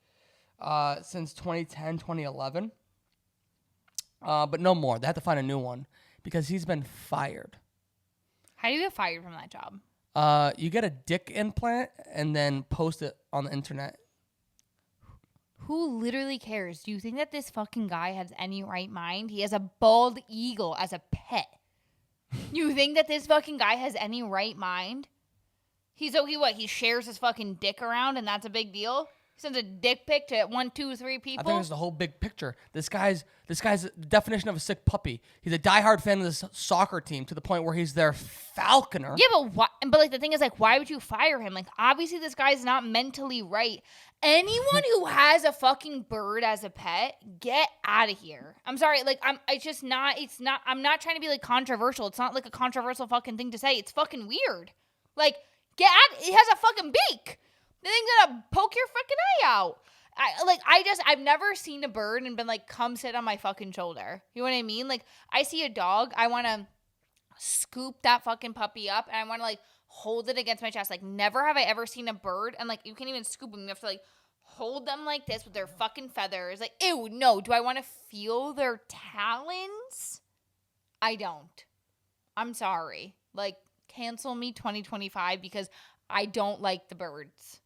S1: Since 2010, 2011. But no more. They have to find a new one because he's been fired.
S2: How do you get fired from that job?
S1: You get a dick implant and then post it on the internet.
S2: Who literally cares? Do you think that this fucking guy has any right mind? He has a bald eagle as a pet. You think that this fucking guy has any right mind? He shares his fucking dick around and that's a big deal? He sends a dick pic to 1, 2, 3 people?
S1: I think it's the whole big picture. This guy's the definition of a sick puppy. He's a diehard fan of this soccer team to the point where he's their falconer.
S2: Yeah, but like the thing is like, why would you fire him? Like obviously this guy's not mentally right. Anyone who has a fucking bird as a pet, get out of here. I'm sorry, like I'm not trying to be like controversial. It's not like a controversial fucking thing to say. It's fucking weird. Like get out. It has a fucking beak. The thing's gonna poke your freaking eye out. I've never seen a bird and been like, come sit on my fucking shoulder. You know what I mean? Like, I see a dog, I want to scoop that fucking puppy up and I want to like hold it against my chest. Like, never have I ever seen a bird and like, you can't even scoop them. You have to like hold them like this with their fucking feathers. Like, ew, no. Do I want to feel their talons? I don't. I'm sorry. Like, cancel me 2025 because I don't like the birds.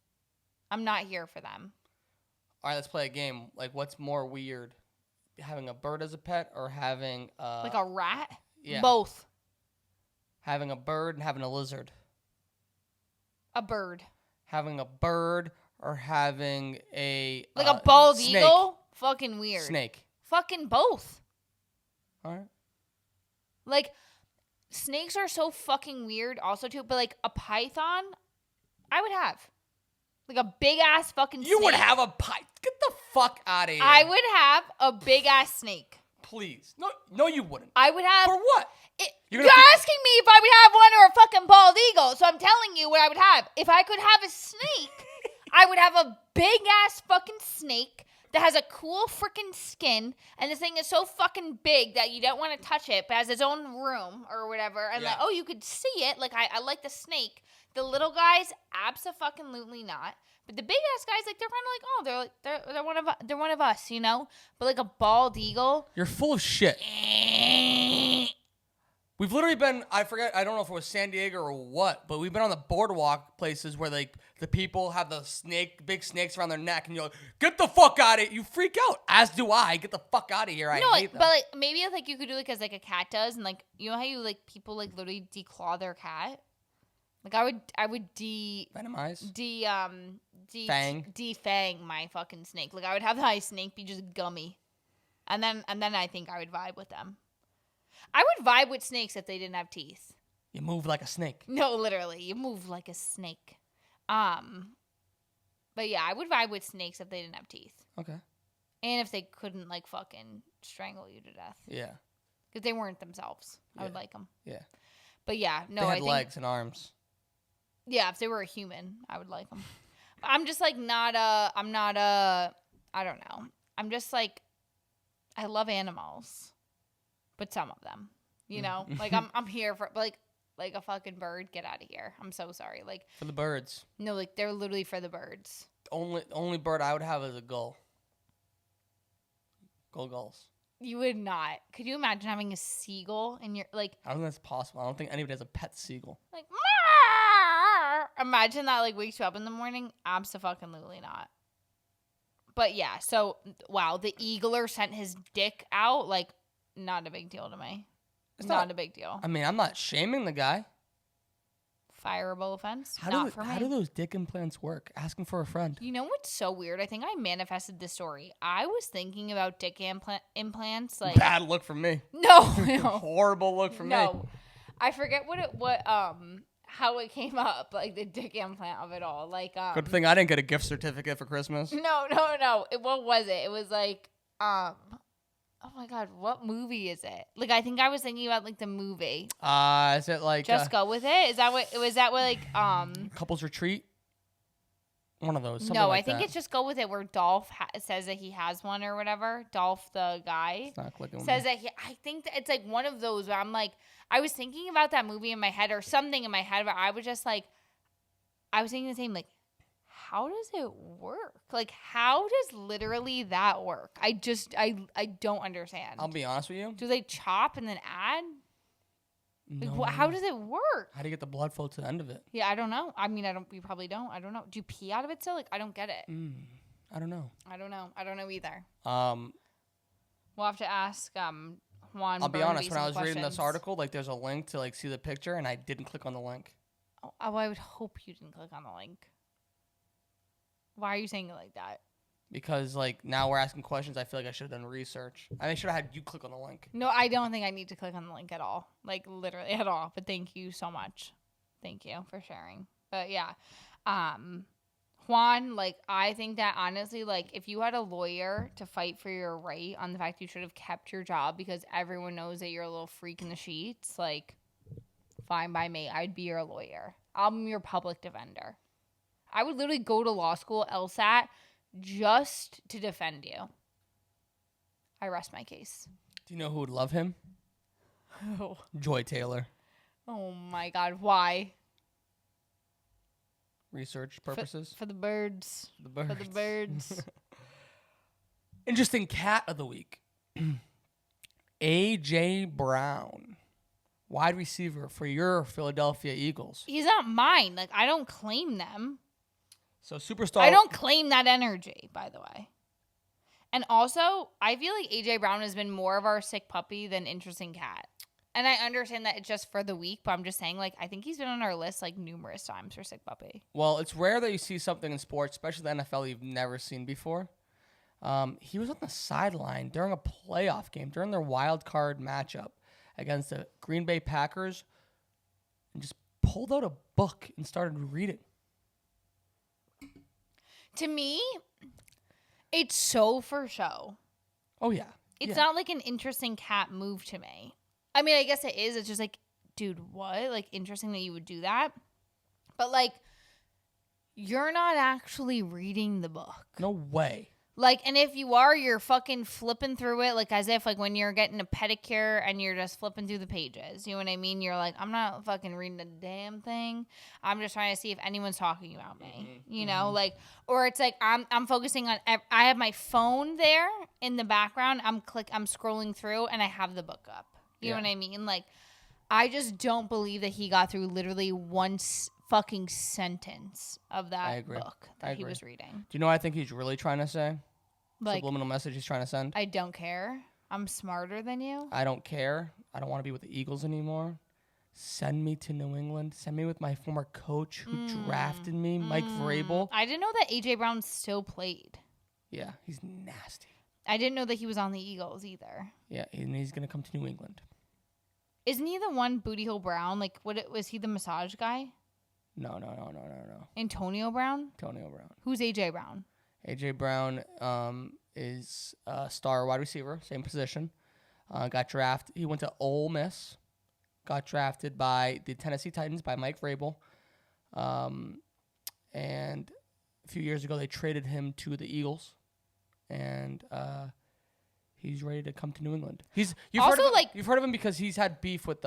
S2: I'm not here for them.
S1: All right, let's play a game. Like, what's more weird? Having a bird as a pet or having...
S2: like a rat?
S1: Yeah.
S2: Both.
S1: Having a bird and having a lizard.
S2: A bird.
S1: Having a bird or having a...
S2: like a bald
S1: snake.
S2: eagle? Fucking weird.
S1: Snake.
S2: Fucking both.
S1: All right.
S2: Like, snakes are so fucking weird also too, but like a python, I would have. Like a big-ass fucking snake.
S1: You would have a python? Get the fuck out of here.
S2: I would have a big-ass snake.
S1: Please. No, you wouldn't.
S2: I would have...
S1: For what?
S2: You're asking me if I would have one or a fucking bald eagle, so I'm telling you what I would have. If I could have a snake, I would have a big-ass fucking snake that has a cool freaking skin, and this thing is so fucking big that you don't want to touch it, but has its own room or whatever, and like, oh, you could see it. Like, I like the snake. The little guys, abso-fucking-lutely not. But the big ass guys, like they're kind of like, oh, they're one of us, you know. But like a bald eagle,
S1: you're full of shit. We've literally been, I don't know if it was San Diego or what, but we've been on the boardwalk places where like the people have the big snakes around their neck, and you're like, get the fuck out of it. You freak out, as do I. Get the fuck out of here. I hate them.
S2: But like maybe like you could do like as like a cat does, and like you know how you like people like literally declaw their cat. Like I would
S1: venomize,
S2: defang my fucking snake. Like I would have my snake be just gummy, and then I think I would vibe with them. I would vibe with snakes if they didn't have teeth.
S1: You move like a snake.
S2: No, literally, you move like a snake. But yeah, I would vibe with snakes if they didn't have teeth.
S1: Okay.
S2: And if they couldn't like fucking strangle you to death.
S1: Yeah.
S2: Because they weren't themselves. I would
S1: Yeah.
S2: like them.
S1: Yeah.
S2: But yeah, no,
S1: They
S2: I
S1: had
S2: think
S1: legs and arms.
S2: yeah, if they were a human, I would like them. I'm just like I don't know. I'm just like, I love animals, but some of them, you know, like I'm here for like a fucking bird. Get out of here. I'm so sorry. Like
S1: For the birds.
S2: no, like they're literally for the birds.
S1: Only bird I would have is a gull. Gulls.
S2: You would not. Could you imagine having a seagull in your like
S1: I don't think that's possible. I don't think anybody has a pet seagull.
S2: like? "Meow." Imagine that like wakes you up in the morning. Absolutely not. But yeah, so wow, the eagler sent his dick out. Like, not a big deal to me.
S1: It's
S2: not a big deal.
S1: I mean, I'm not shaming the guy.
S2: Fireable offense.
S1: How
S2: Not for me.
S1: do those dick implants work? Asking for a friend.
S2: You know what's so weird? I think I manifested this story. I was thinking about dick implants. Like,
S1: Bad look for me.
S2: no,
S1: Horrible look for me.
S2: no. I forget how it came up, like the dick implant of it all. Like,
S1: Good thing I didn't get a gift certificate for Christmas.
S2: No. What was it? It was like, oh my God, what movie is it? Like, I think I was thinking about like the movie.
S1: Is it like
S2: Just Go With It? Is that what? Was that what like
S1: Couples Retreat? One of those.
S2: No,
S1: like
S2: I think
S1: that.
S2: it's Just Go With It, where Dolph says that he has one or whatever. Dolph, the guy,
S1: It's not clicking with
S2: says
S1: me.
S2: that I think that it's like one of those where I'm like, I was thinking about that movie in my head or something in my head, but I was just like, I was thinking the same, like, how does it work? Like, how does literally that work? I don't understand.
S1: I'll be honest with you.
S2: Do they chop and then add? Like,
S1: No.
S2: how does it work?
S1: How do you get the blood flow to the end of it?
S2: Yeah, I don't know. I mean, you probably don't. I don't know. Do you pee out of it still? Like, I don't get it.
S1: I don't know.
S2: I don't know. I don't know either.
S1: We'll
S2: have to ask Juan.
S1: I'll be honest. When I was reading
S2: questions.
S1: this article, like, there's a link to like see the picture, and I didn't click on the link
S2: Oh, I would hope you didn't click on the link. Why are you saying it like that?
S1: because like now we're asking questions. I feel like I should have done research. I should have had you click on the link.
S2: No, I don't think I need to click on the link at all. Like, literally at all. But thank you so much. Thank you for sharing. But yeah. Juan, like, I think that honestly, like, if you had a lawyer to fight for your right on the fact you should have kept your job because everyone knows that you're a little freak in the sheets, like, fine by me. I'd be your lawyer. I'm your public defender. I would literally go to law school, LSAT, just to defend you. I rest my case.
S1: Do you know who would love him?
S2: Oh,
S1: Joy Taylor.
S2: oh my God. Why?
S1: Research purposes.
S2: For the birds.
S1: The birds.
S2: For the birds.
S1: Interesting cat of the week. A.J. Brown, wide receiver for your Philadelphia Eagles.
S2: He's not mine. Like, I don't claim them.
S1: So superstar.
S2: I don't claim that energy, by the way. And also, I feel like AJ Brown has been more of our sick puppy than interesting cat. And I understand that it's just for the week, but I'm just saying, like, I think he's been on our list, like, numerous times for sick puppy.
S1: Well, it's rare that you see something in sports, especially the NFL, you've never seen before. He was on the sideline during a playoff game, during their wild card matchup against the Green Bay Packers, and just pulled out a book and started reading.
S2: To me, it's so for show.
S1: Oh, yeah.
S2: It's
S1: Yeah.
S2: not like an interesting cat move to me. I mean, I guess it is. It's just like, dude, what? Like, interesting that you would do that. But, like, you're not actually reading the book.
S1: No way.
S2: Like, and if you are, you're fucking flipping through it, like, as if, like, when you're getting a pedicure and you're just flipping through the pages. You know what I mean? You're like, I'm not fucking reading the damn thing. I'm just trying to see if anyone's talking about me. You know? Like, or it's like, I'm focusing on, I have my phone there in the background. I'm scrolling through, and I have the book up. You know what I mean? Like, I just don't believe that he got through literally one fucking sentence of that book that he was reading.
S1: Do you know what I think he's really trying to say?
S2: Like,
S1: Subliminal message he's trying to send?
S2: I don't care. I'm smarter than you.
S1: I don't care. I don't want to be with the Eagles anymore. Send me to New England. Send me with my former coach who drafted me, Mike Vrabel.
S2: I didn't know that A.J. Brown still played.
S1: Yeah, he's nasty.
S2: I didn't know that he was on the Eagles either.
S1: Yeah, and he's going to come to New England.
S2: Isn't he the one Booty Hole Brown? Like, was he the massage guy?
S1: No.
S2: Antonio Brown?
S1: Antonio Brown.
S2: Who's A.J. Brown?
S1: A.J. Brown is a star wide receiver, same position. Got drafted. He went to Ole Miss. Got drafted by the Tennessee Titans by Mike Vrabel. And a few years ago, they traded him to the Eagles. And he's ready to come to New England. You've heard of him because he's had beef with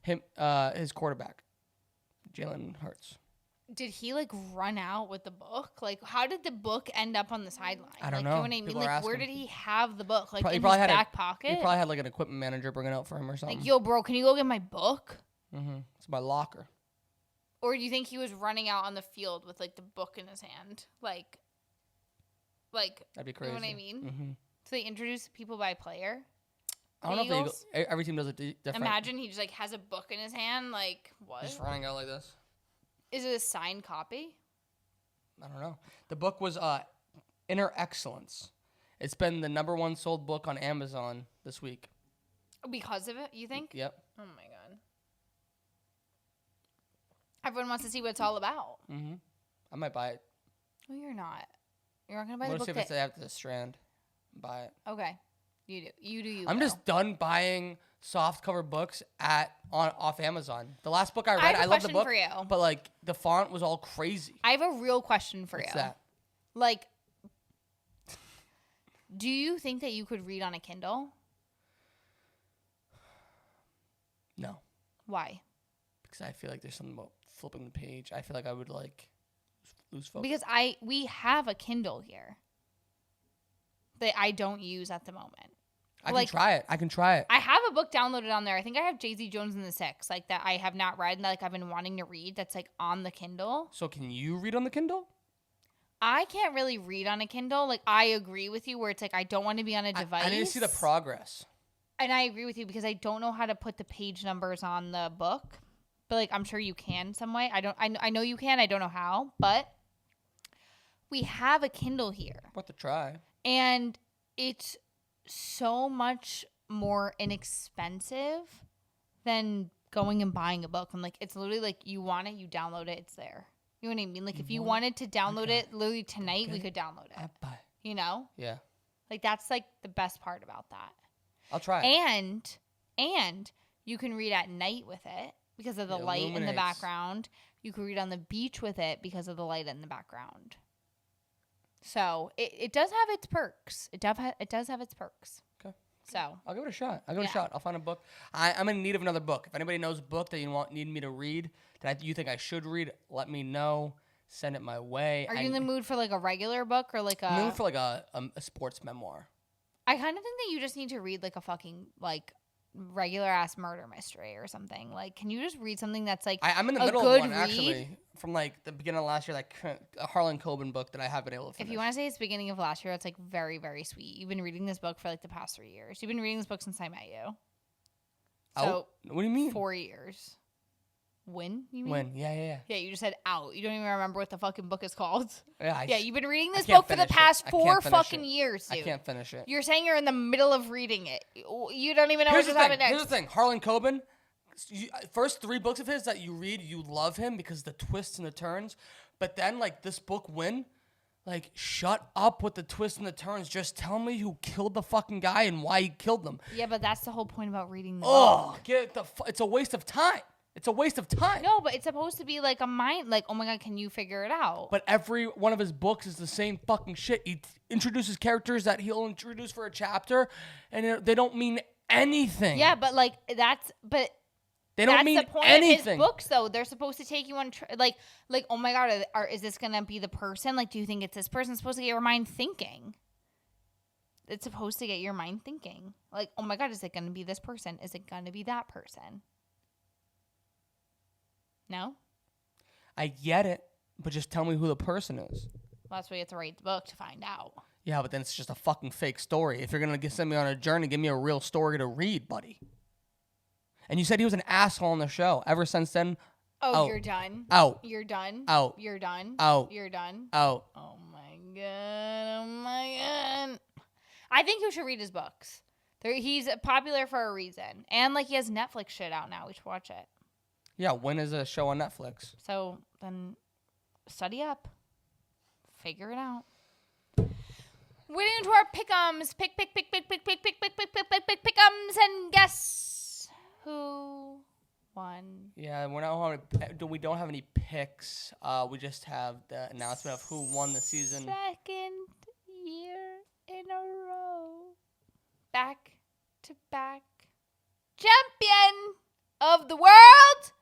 S1: his quarterback, Jalen Hurts.
S2: Did he run out with the book? How did the book end up on the sideline?
S1: I don't know.
S2: You know what I mean?
S1: People are asking.
S2: Where did he have the book? In his
S1: back
S2: pocket?
S1: He probably had an equipment manager bring it out for him or something.
S2: Yo, bro, can you go get my book?
S1: Mm-hmm. It's my locker.
S2: Or do you think he was running out on the field with the book in his hand? That'd
S1: be crazy.
S2: You know what I mean?
S1: Mm-hmm.
S2: So they introduce people by player.
S1: I don't know if every team does it different.
S2: Imagine he just has a book in his hand. What?
S1: Just running out like this.
S2: Is it a signed copy?
S1: I don't know. The book was Inner Excellence. It's been the number 1 sold book on Amazon this week.
S2: Because of it, you think?
S1: Yep.
S2: Oh my god. Everyone wants to see what it's all about.
S1: Mm-hmm. I might buy it.
S2: No, you're not. You're not gonna buy the book.
S1: See if it's after the Strand. Buy it.
S2: Okay. You do. You.
S1: I'm just done buying softcover books off Amazon. The last book I read, I love the book,
S2: for you.
S1: But the font was all crazy.
S2: I have a real question for
S1: What's
S2: you.
S1: That?
S2: Do you think that you could read on a Kindle?
S1: No.
S2: Why?
S1: Because I feel like there's something about flipping the page. I feel like I would lose focus.
S2: Because we have a Kindle here that I don't use at the moment.
S1: I can try it.
S2: I have a book downloaded on there. I think I have Jay-Z Jones and the Six, that I have not read and that I've been wanting to read. That's on the Kindle.
S1: So can you read on the Kindle?
S2: I can't really read on a Kindle. I agree with you where it's I don't want to be on a device.
S1: I need to see the progress.
S2: And I agree with you because I don't know how to put the page numbers on the book. But I'm sure you can some way. I know you can. I don't know how. But we have a Kindle here.
S1: What to try?
S2: And it's so much more inexpensive than going and buying a book. And it's literally you want it, you download it, it's there. You know what I mean? If you wanted to download it literally tonight, we could download it. You know?
S1: Yeah.
S2: That's the best part about that.
S1: I'll try it.
S2: And you can read at night with it because of the light in the background. You can read on the beach with it because of the light in the background. So it does have its perks. It does have its perks.
S1: Okay.
S2: So
S1: I'll give it a shot. I'll find a book. I'm in need of another book. If anybody knows a book that you need me to read that you think I should read, let me know. Send it my way.
S2: Are you in the mood for a regular book or
S1: I'm in the mood for a sports memoir.
S2: I kind of think that you just need to read a fucking regular ass murder mystery or something. Can you just read something that's
S1: I'm in the middle of one actually from the beginning of last year, a Harlan Coben book that I haven't been able to finish.
S2: If you want to say it's beginning of last year, it's very, very sweet. You've been reading this book for the past 3 years. You've been reading this book since I met you. So
S1: what do you mean?
S2: 4 years. When you mean?
S1: When? Yeah.
S2: Yeah, you just said out. You don't even remember what the fucking book is called.
S1: Yeah,
S2: you've been reading this book for the past 4 fucking years, dude.
S1: I can't finish it.
S2: You're saying you're in the middle of reading it. You don't even know what's happening next.
S1: Here's the thing. Harlan Coben, first 3 books of his that you read, you love him because of the twists and the turns. But then, this book, When, shut up with the twists and the turns. Just tell me who killed the fucking guy and why he killed them.
S2: Yeah, but that's the whole point about reading the book.
S1: It's a waste of time. It's a waste of time.
S2: No, but it's supposed to be a mind, oh my God, can you figure it out?
S1: But every one of his books is the same fucking shit. He introduces characters that he'll introduce for a chapter, and they don't mean anything.
S2: Yeah, but
S1: they don't
S2: that's
S1: mean
S2: the point
S1: anything.
S2: of his books, though. They're supposed to take you on, oh my God, is this gonna be the person? Do you think it's this person? It's supposed to get your mind thinking. It's supposed to get your mind thinking. Oh my God, is it gonna be this person? Is it gonna be that person? No?
S1: I get it, but just tell me who the person is.
S2: Well, that's why you have to read the book to find out.
S1: Yeah, but then it's just a fucking fake story. If you're going to send me on a journey, give me a real story to read, buddy. And you said he was an asshole on the show. Ever since then,
S2: out. You're done.
S1: Out.
S2: You're done.
S1: Out.
S2: You're done.
S1: Out.
S2: You're done.
S1: Out.
S2: Oh my God. I think you should read his books. He's popular for a reason. And he has Netflix shit out now. We should watch it.
S1: Yeah, When is a show on Netflix?
S2: So then study up. Figure it out. We're into our pick'ems. Pick'ems. And guess who won?
S1: Yeah, we don't have any picks. We just have the announcement of who won the season.
S2: Second year in a row. Back to back. Champion of the world.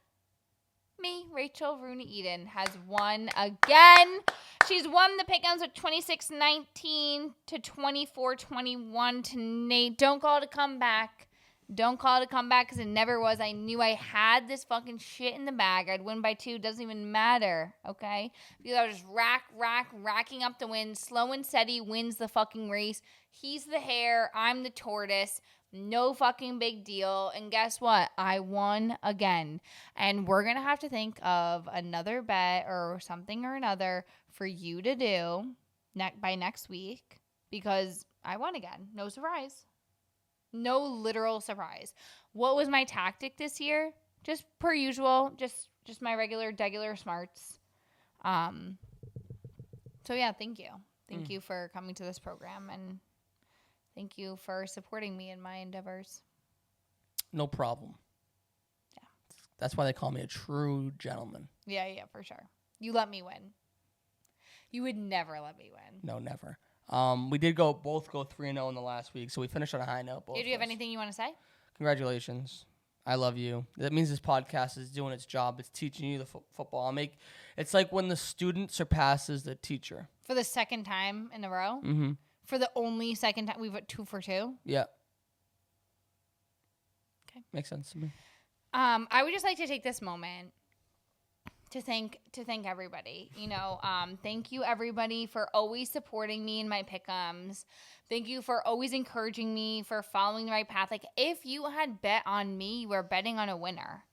S2: Me, Rachel Rooney Eden, has won again. She's won the pick'ems with 26-19 to 24-21 to Nate. Don't call it a comeback. Don't call it a comeback because it never was. I knew I had this fucking shit in the bag. I'd win by 2. Doesn't even matter, okay? Because I was just racking up the wins. Slow and steady wins the fucking race. He's the hare. I'm the tortoise. No fucking big deal. And guess what? I won again. And we're going to have to think of another bet or something or another for you to do by next week because I won again. No surprise. No literal surprise. What was my tactic this year? Just per usual. Just my regular smarts. So yeah, thank you. Thank you for coming to this program and thank you for supporting me in my endeavors.
S1: No problem.
S2: Yeah.
S1: That's why they call me a true gentleman.
S2: Yeah, for sure. You let me win. You would never let me win.
S1: No, never. We did both go 3-0 in the last week, so we finished on a high note.
S2: Do you have anything you want to say?
S1: Congratulations. I love you. That means this podcast is doing its job. It's teaching you the football. It's like when the student surpasses the teacher.
S2: For the second time in a row?
S1: Mm-hmm.
S2: For the only second time, we've got 2 for 2?
S1: Yeah.
S2: Okay.
S1: Makes sense to me.
S2: I would just like to take this moment to thank everybody. Thank you everybody for always supporting me in my pick'ems. Thank you for always encouraging me, for following the right path. Like if you had bet on me, you were betting on a winner.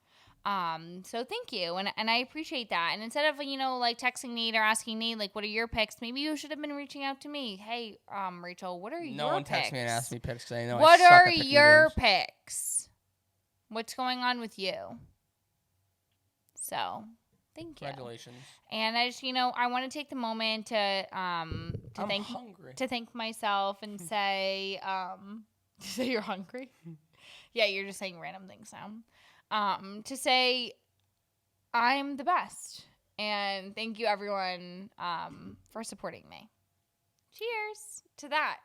S2: So thank you. And I appreciate that. And instead of, texting Nate or asking Nate, like, what are your picks? Maybe you should have been reaching out to me. Hey, Rachel, what are your picks?
S1: No one texts me and asks me picks because I know
S2: what
S1: I suck
S2: are
S1: at picking
S2: your
S1: games.
S2: picks? What's going on with you? So thank you.
S1: Congratulations.
S2: And I just, I want to take the moment to thank myself and say, to say you're hungry. Yeah, you're just saying random things now. To say I'm the best. And thank you everyone for supporting me. Cheers to that.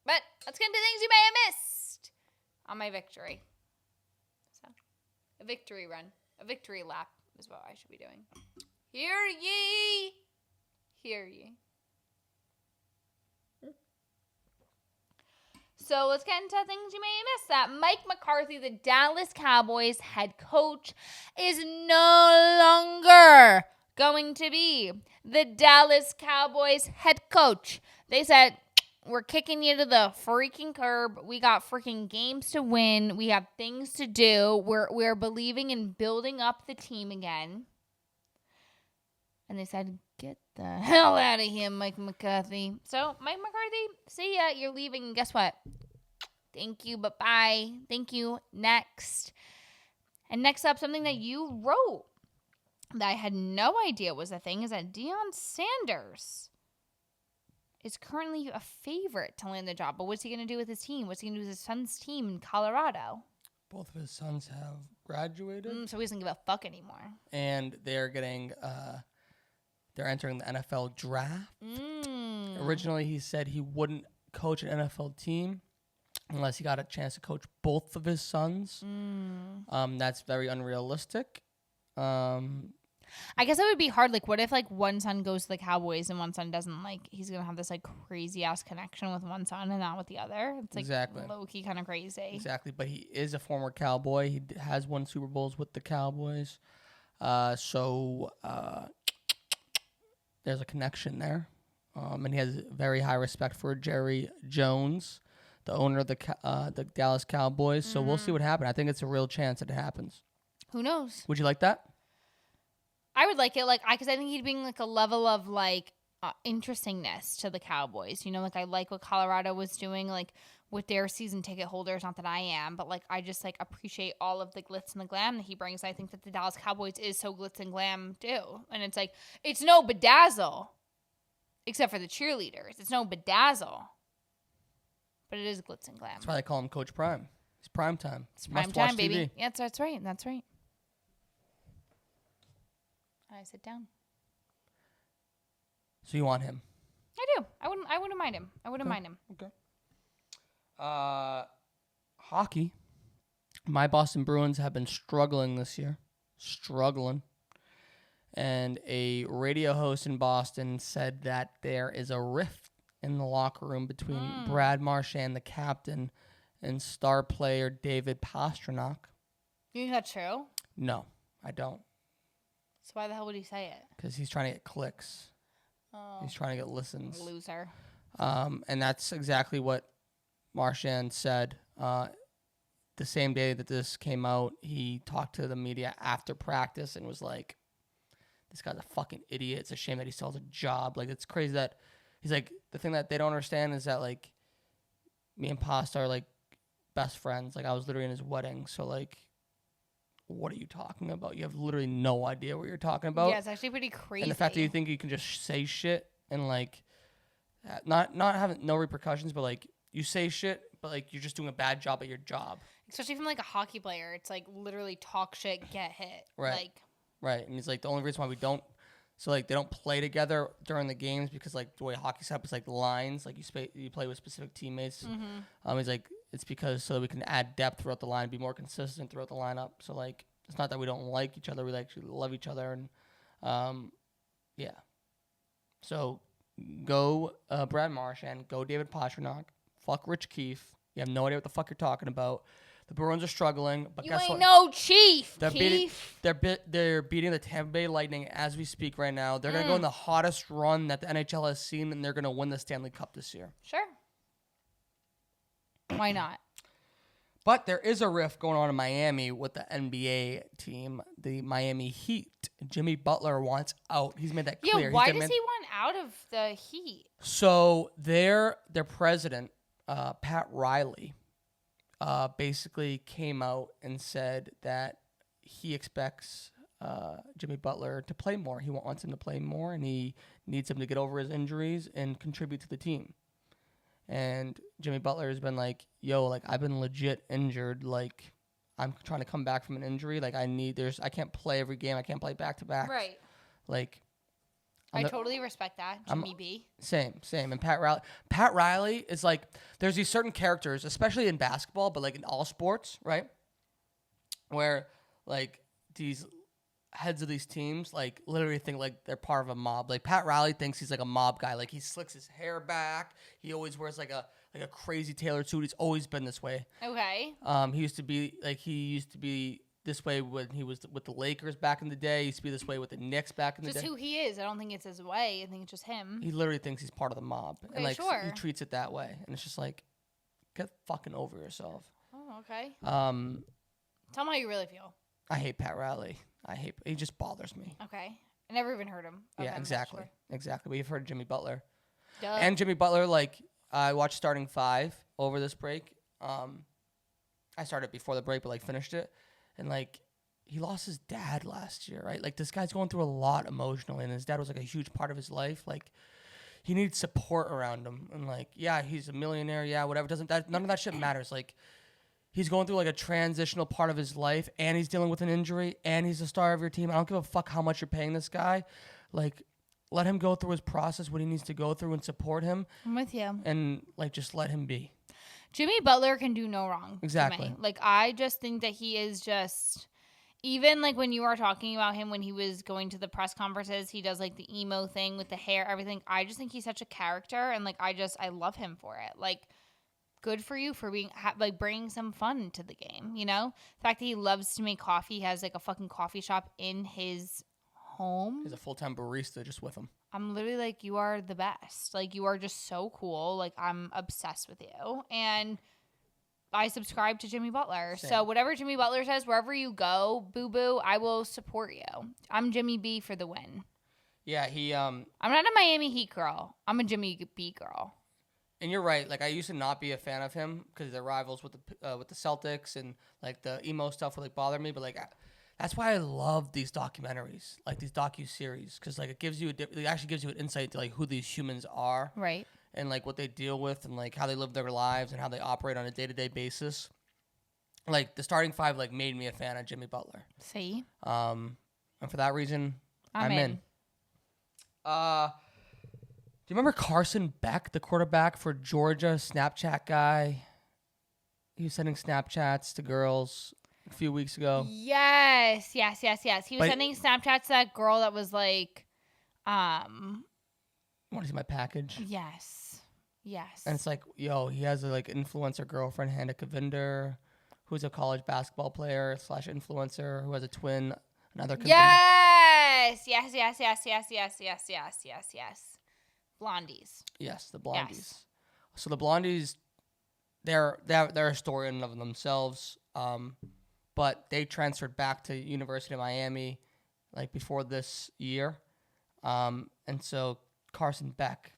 S2: But let's get into things you may have missed on my victory. So, a victory run. A victory lap is what I should be doing. Hear ye. Hear ye. So let's get into things you may have missed. That Mike McCarthy, the Dallas Cowboys head coach, is no longer going to be the Dallas Cowboys head coach. They said, we're kicking you to the freaking curb. We got freaking games to win. We have things to do. We're believing in building up the team again. And they said, get the hell out of here, Mike McCarthy. So, Mike McCarthy, see ya. You're leaving. And guess what? Thank you, but bye. Thank you. Next. And next up, something that you wrote that I had no idea was a thing is that Deion Sanders is currently a favorite to land the job. But what's he going to do with his team? What's he going to do with his son's team in Colorado?
S1: Both of his sons have graduated.
S2: So he doesn't give a fuck anymore.
S1: And they're getting... they're entering the NFL draft. Originally, he said he wouldn't coach an NFL team unless he got a chance to coach both of his sons. That's very unrealistic.
S2: I guess it would be hard. Like, what if, like, one son goes to the Cowboys and one son doesn't? Like, he's going to have this, like, crazy-ass connection with one son and not with the other. It's, like,
S1: exactly.
S2: Low-key kind of crazy.
S1: Exactly. But he is a former Cowboy. He has won Super Bowls with the Cowboys. There's a connection there. And he has very high respect for Jerry Jones, the owner of the Dallas Cowboys. So we'll see what happens. I think it's a real chance that it happens.
S2: Who knows?
S1: Would you like that?
S2: I would like it, because I think he'd bring, like, a level of, like, interestingness to the Cowboys. Like, I like what Colorado was doing, like, with their season ticket holders. Not that I am, but, like, I just, like, appreciate all of the glitz and the glam that he brings. I think that the Dallas Cowboys is so glitz and glam, too. And it's, like, it's no bedazzle, except for the cheerleaders. It's no bedazzle. but it is glitz and glam.
S1: That's why they call him Coach Prime. It's prime time.
S2: It's prime
S1: Must-watch
S2: time, baby.
S1: TV.
S2: Yeah, that's right. That's right. I sit down.
S1: So you want him?
S2: I do. I wouldn't mind him. I wouldn't mind him.
S1: Okay. Hockey. My Boston Bruins have been struggling this year. And a radio host in Boston said that there is a rift in the locker room between Brad Marchand, the captain, and star player David Pastrnak.
S2: You think that's true?
S1: No, I don't.
S2: So why the hell would he say it?
S1: Because he's trying to get clicks.
S2: Oh,
S1: He's trying to get listens.
S2: loser.
S1: And that's exactly what Marchand said. The same day that this came out, he talked to the media after practice and was like, this guy's a fucking idiot. It's a shame that he still has a job. Like, it's crazy that he's like, the thing that they don't understand is that, like, me and Pasta are, like, best friends. Like, I was literally in his wedding. So, like, what are you talking about? You have literally no idea what you're talking about.
S2: Yeah, it's actually pretty crazy.
S1: And the fact that you think you can just say shit and, like, not having no repercussions, but, like, you say shit, but, like, you're just doing a bad job at your job.
S2: Especially from, like, a hockey player. It's, like, literally talk shit, get hit.
S1: Right.
S2: Like,
S1: right. And he's, like, the only reason why we don't, so, like, they don't play together during the games because, like, the way hockey's set up is, like, lines. Like, you play with specific teammates. He's, like, it's because so that we can add depth throughout the line, be more consistent throughout the lineup. So, like, it's not that we don't like each other. We actually love each other. And, yeah. So, go Brad Marchand. Go David Pastrnak. Fuck Rich Keefe. You have no idea what the fuck you're talking about. The Bruins are struggling, but
S2: you
S1: guess
S2: ain't
S1: what?
S2: no chief,
S1: They're
S2: Keefe.
S1: they're beating the Tampa Bay Lightning as we speak right now. They're going to go in the hottest run that the NHL has seen, and they're going to win the Stanley Cup this year.
S2: Sure. Why not?
S1: But there is a rift going on in Miami with the NBA team, the Miami Heat. Jimmy Butler wants out. He's made that clear.
S2: Yeah, why does he want out of the Heat?
S1: So their president, Pat Riley, basically came out and said that he expects Jimmy Butler to play more. He wants him to play more, and he needs him to get over his injuries and contribute to the team. And Jimmy Butler has been like, yo, like, I've been legit injured. Like, I'm trying to come back from an injury. Like, I can't play every game. I can't play back-to-back.
S2: Right.
S1: Like,
S2: I totally respect that, Jimmy B.
S1: Same. And Pat Riley is like, there's these certain characters, especially in basketball, but like in all sports, right? Where like these heads of these teams like literally think like they're part of a mob. Like Pat Riley thinks he's like a mob guy. Like he slicks his hair back. He always wears like a crazy tailored suit. He's always been this way.
S2: Okay.
S1: He used to be this way when he was with the Lakers back in the day. He used to be this way with the Knicks back in the day.
S2: Just who he is. I don't think it's his way. I think it's just him.
S1: He literally thinks he's part of the mob.
S2: Okay,
S1: and like
S2: sure.
S1: he treats it that way. And it's just like, get fucking over yourself.
S2: Oh, okay.
S1: Tell
S2: me how you really feel.
S1: I hate Pat Riley. He just bothers me.
S2: Okay. I never even heard him. Okay,
S1: yeah, exactly.
S2: Sure.
S1: Exactly. But you've heard Jimmy Butler.
S2: Duh.
S1: And Jimmy Butler, like, I watched Starting Five over this break. I started before the break, but like finished it. And like, he lost his dad last year, right? Like, this guy's going through a lot emotionally, and his dad was like a huge part of his life. Like, he needs support around him. And like, yeah, he's a millionaire. Yeah, whatever. None of that shit matters. Like, he's going through like a transitional part of his life, and he's dealing with an injury, and he's the star of your team. I don't give a fuck how much you're paying this guy. Like, let him go through his process, what he needs to go through, and support him.
S2: I'm with you.
S1: And like, just let him be.
S2: Jimmy Butler can do no wrong.
S1: Exactly.
S2: To me. Like, I just think that he is just, even like when you were talking about him when he was going to the press conferences, he does like the emo thing with the hair, everything. I just think he's such a character, and like, I love him for it. Like, good for you for being like bringing some fun to the game, you know? The fact that he loves to make coffee, he has like a fucking coffee shop in his home.
S1: He's a full-time barista just with him.
S2: I'm literally like, you are the best. Like, you are just so cool. Like, I'm obsessed with you. And I subscribe to Jimmy Butler.
S1: Same.
S2: So whatever Jimmy Butler says, wherever you go, boo-boo, I will support you. I'm Jimmy B for the win.
S1: Yeah, he
S2: I'm not a Miami Heat girl. I'm a Jimmy B girl.
S1: And you're right. Like, I used to not be a fan of him because they're rivals with the Celtics, and like the emo stuff would like bother me. But like, that's why I love these documentaries, like these docu-series, because like it actually gives you an insight to like who these humans are.
S2: Right.
S1: and like what they deal with and like how they live their lives and how they operate on a day-to-day basis. Like the starting five like made me a fan of Jimmy Butler.
S2: See?
S1: And for that reason, I'm
S2: in.
S1: Do you remember Carson Beck, the quarterback for Georgia, Snapchat guy? He was sending Snapchats to girls a few weeks ago.
S2: Yes. He was sending Snapchats to that girl that was like,
S1: Want to see my package?
S2: Yes.
S1: And it's like, yo, he has a like influencer girlfriend, Hannah Kavinder, who's a college basketball player / influencer who has a twin, another.
S2: Yes. Blondies.
S1: Yes, the Blondies.
S2: Yes.
S1: So the Blondies, they're a story in and of themselves. But they transferred back to University of Miami, like before this year. And so Carson Beck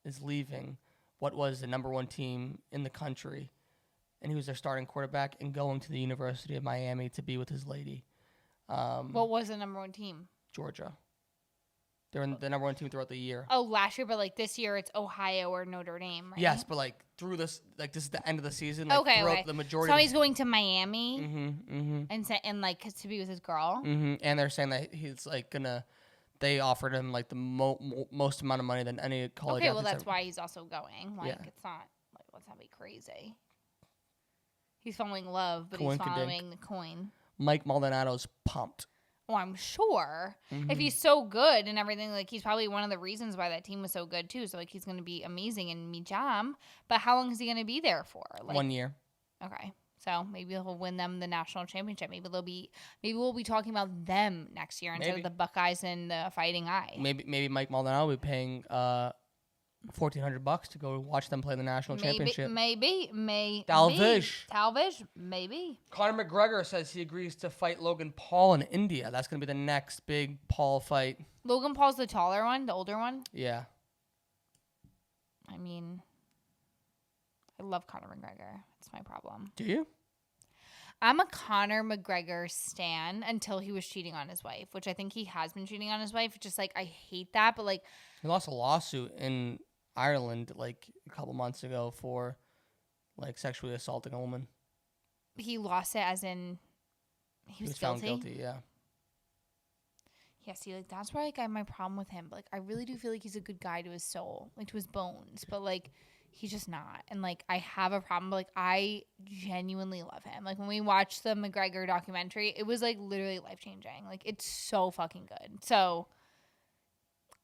S1: is leaving what was the number one team in the country, and he was their starting quarterback, and going to the University of Miami to be with his lady.
S2: What was the number one team?
S1: Georgia. They're in the number one team throughout the year.
S2: Oh, last year, but like this year it's Ohio or Notre Dame, right?
S1: Yes, but like through this, like this is the end of the season. Like,
S2: Okay.
S1: The majority.
S2: So he's going to Miami
S1: Mm-hmm.
S2: and like to be with his girl.
S1: Mm-hmm. And they're saying that he's like gonna. They offered him like the most amount of money than any college.
S2: Okay, well that's why he's also going. Like it's not like let's not be crazy. He's following love, but he's following the coin.
S1: Mike Maldonado's pumped.
S2: Oh, I'm sure. If he's so good and everything, like he's probably one of the reasons why that team was so good too. So like he's gonna be amazing in Mijam. But how long is he gonna be there for? Like
S1: 1 year.
S2: Okay. So maybe he'll win them the national championship. Maybe we'll be talking about them next year instead of the Buckeyes and the Fighting Eye.
S1: Maybe Mike Maldonado will be paying $1,400 to go watch them play the national championship.
S2: Maybe.
S1: Talvish,
S2: maybe.
S1: Conor McGregor says he agrees to fight Logan Paul in India. That's gonna be the next big Paul fight.
S2: Logan Paul's the taller one, the older one.
S1: Yeah.
S2: I mean, I love Conor McGregor. That's my problem.
S1: Do you?
S2: I'm a Conor McGregor stan until he was cheating on his wife, which I think he has been cheating on his wife. Just like I hate that, but like
S1: he lost a lawsuit in Ireland like a couple months ago for like sexually assaulting a woman.
S2: He lost it as in he was
S1: found guilty. Yeah.
S2: Yeah, see, like that's where like I have my problem with him. But like I really do feel like he's a good guy to his soul, like to his bones. But like he's just not. And like I have a problem, but like I genuinely love him. Like when we watched the McGregor documentary, it was like literally life changing. Like it's so fucking good. So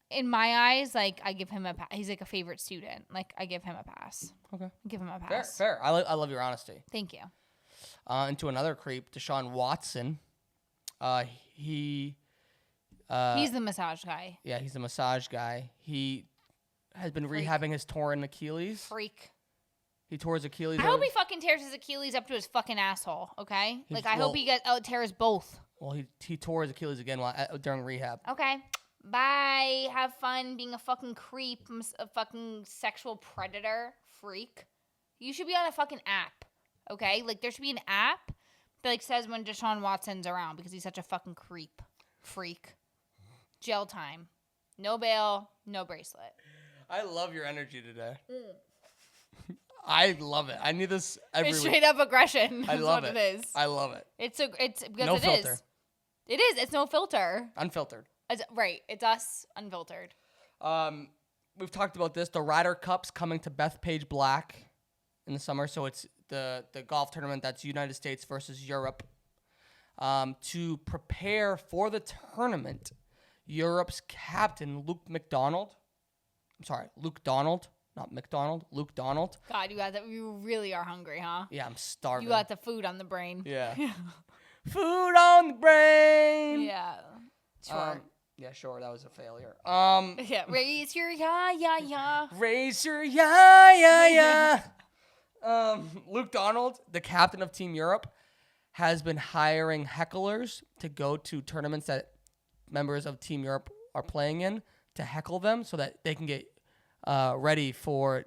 S2: in my eyes, like I give him a pass. He's like a favorite student. Like I give him a pass.
S1: Okay.
S2: I give him a pass.
S1: Fair. I love your honesty.
S2: Thank you.
S1: Into another creep, Deshaun Watson. He's
S2: the massage guy.
S1: Yeah, he's a massage guy. He has been rehabbing his torn Achilles.
S2: Freak.
S1: He tore his Achilles.
S2: I hope he fucking tears his Achilles up to his fucking asshole, okay? I hope he tears both.
S1: Well, he tore his Achilles again during rehab.
S2: Okay. Bye. Have fun being a fucking creep, a fucking sexual predator, freak. You should be on a fucking app, okay? Like, there should be an app that, like, says when Deshaun Watson's around because he's such a fucking creep, freak. Jail time. No bail, no bracelet.
S1: I love your energy today. I love it. I need this every
S2: week. It's straight up aggression.
S1: I love
S2: it.
S1: It is. I love it.
S2: It's because
S1: no
S2: it
S1: filter.
S2: Is. It is. It's no filter.
S1: Unfiltered.
S2: Right. It's us unfiltered.
S1: We've talked about this. The Ryder Cup's coming to Bethpage Black in the summer. So it's the golf tournament that's United States versus Europe. To prepare for the tournament, Europe's captain, Luke Donald, not McDonald, Luke Donald.
S2: God, you really are hungry, huh?
S1: Yeah, I'm starving.
S2: You got the food on the brain.
S1: Yeah. Food on the brain.
S2: Yeah. Sure.
S1: Yeah, sure. That was a failure.
S2: Yeah. Raise your yeah.
S1: Raise your yeah. Luke Donald, the captain of Team Europe, has been hiring hecklers to go to tournaments that members of Team Europe are playing in to heckle them so that they can get ready for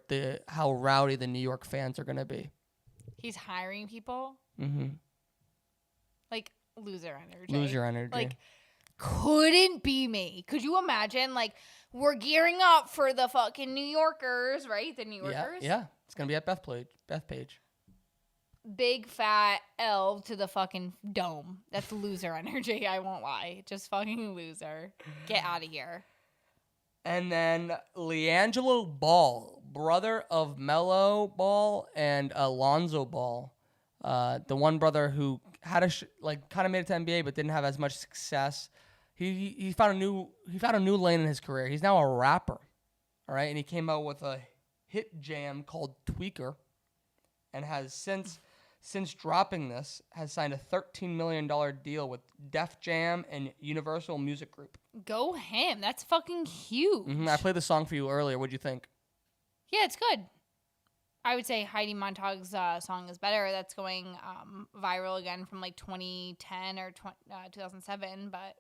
S1: how rowdy the New York fans are going to be.
S2: He's hiring people?
S1: Mm-hmm.
S2: Like, loser energy.
S1: Like,
S2: couldn't be me. Could you imagine? Like, we're gearing up for the fucking New Yorkers, right? The New Yorkers.
S1: Yeah. It's gonna be at Bethpage.
S2: Big fat L to the fucking dome. That's loser energy. I won't lie. Just fucking loser. Get out of here.
S1: And then LiAngelo Ball, brother of Melo Ball and Alonzo Ball, the one brother who had kind of made it to NBA but didn't have as much success. He found a new lane in his career. He's now a rapper, all right, and he came out with a hit jam called Tweaker, and has since dropping this has signed a $13 million deal with Def Jam and Universal Music Group.
S2: Go him. That's fucking huge.
S1: I played the song for you earlier. What'd you think?
S2: Yeah, it's good. I would say Heidi Montag's song is better. That's going viral again from like 2010 or 2007, but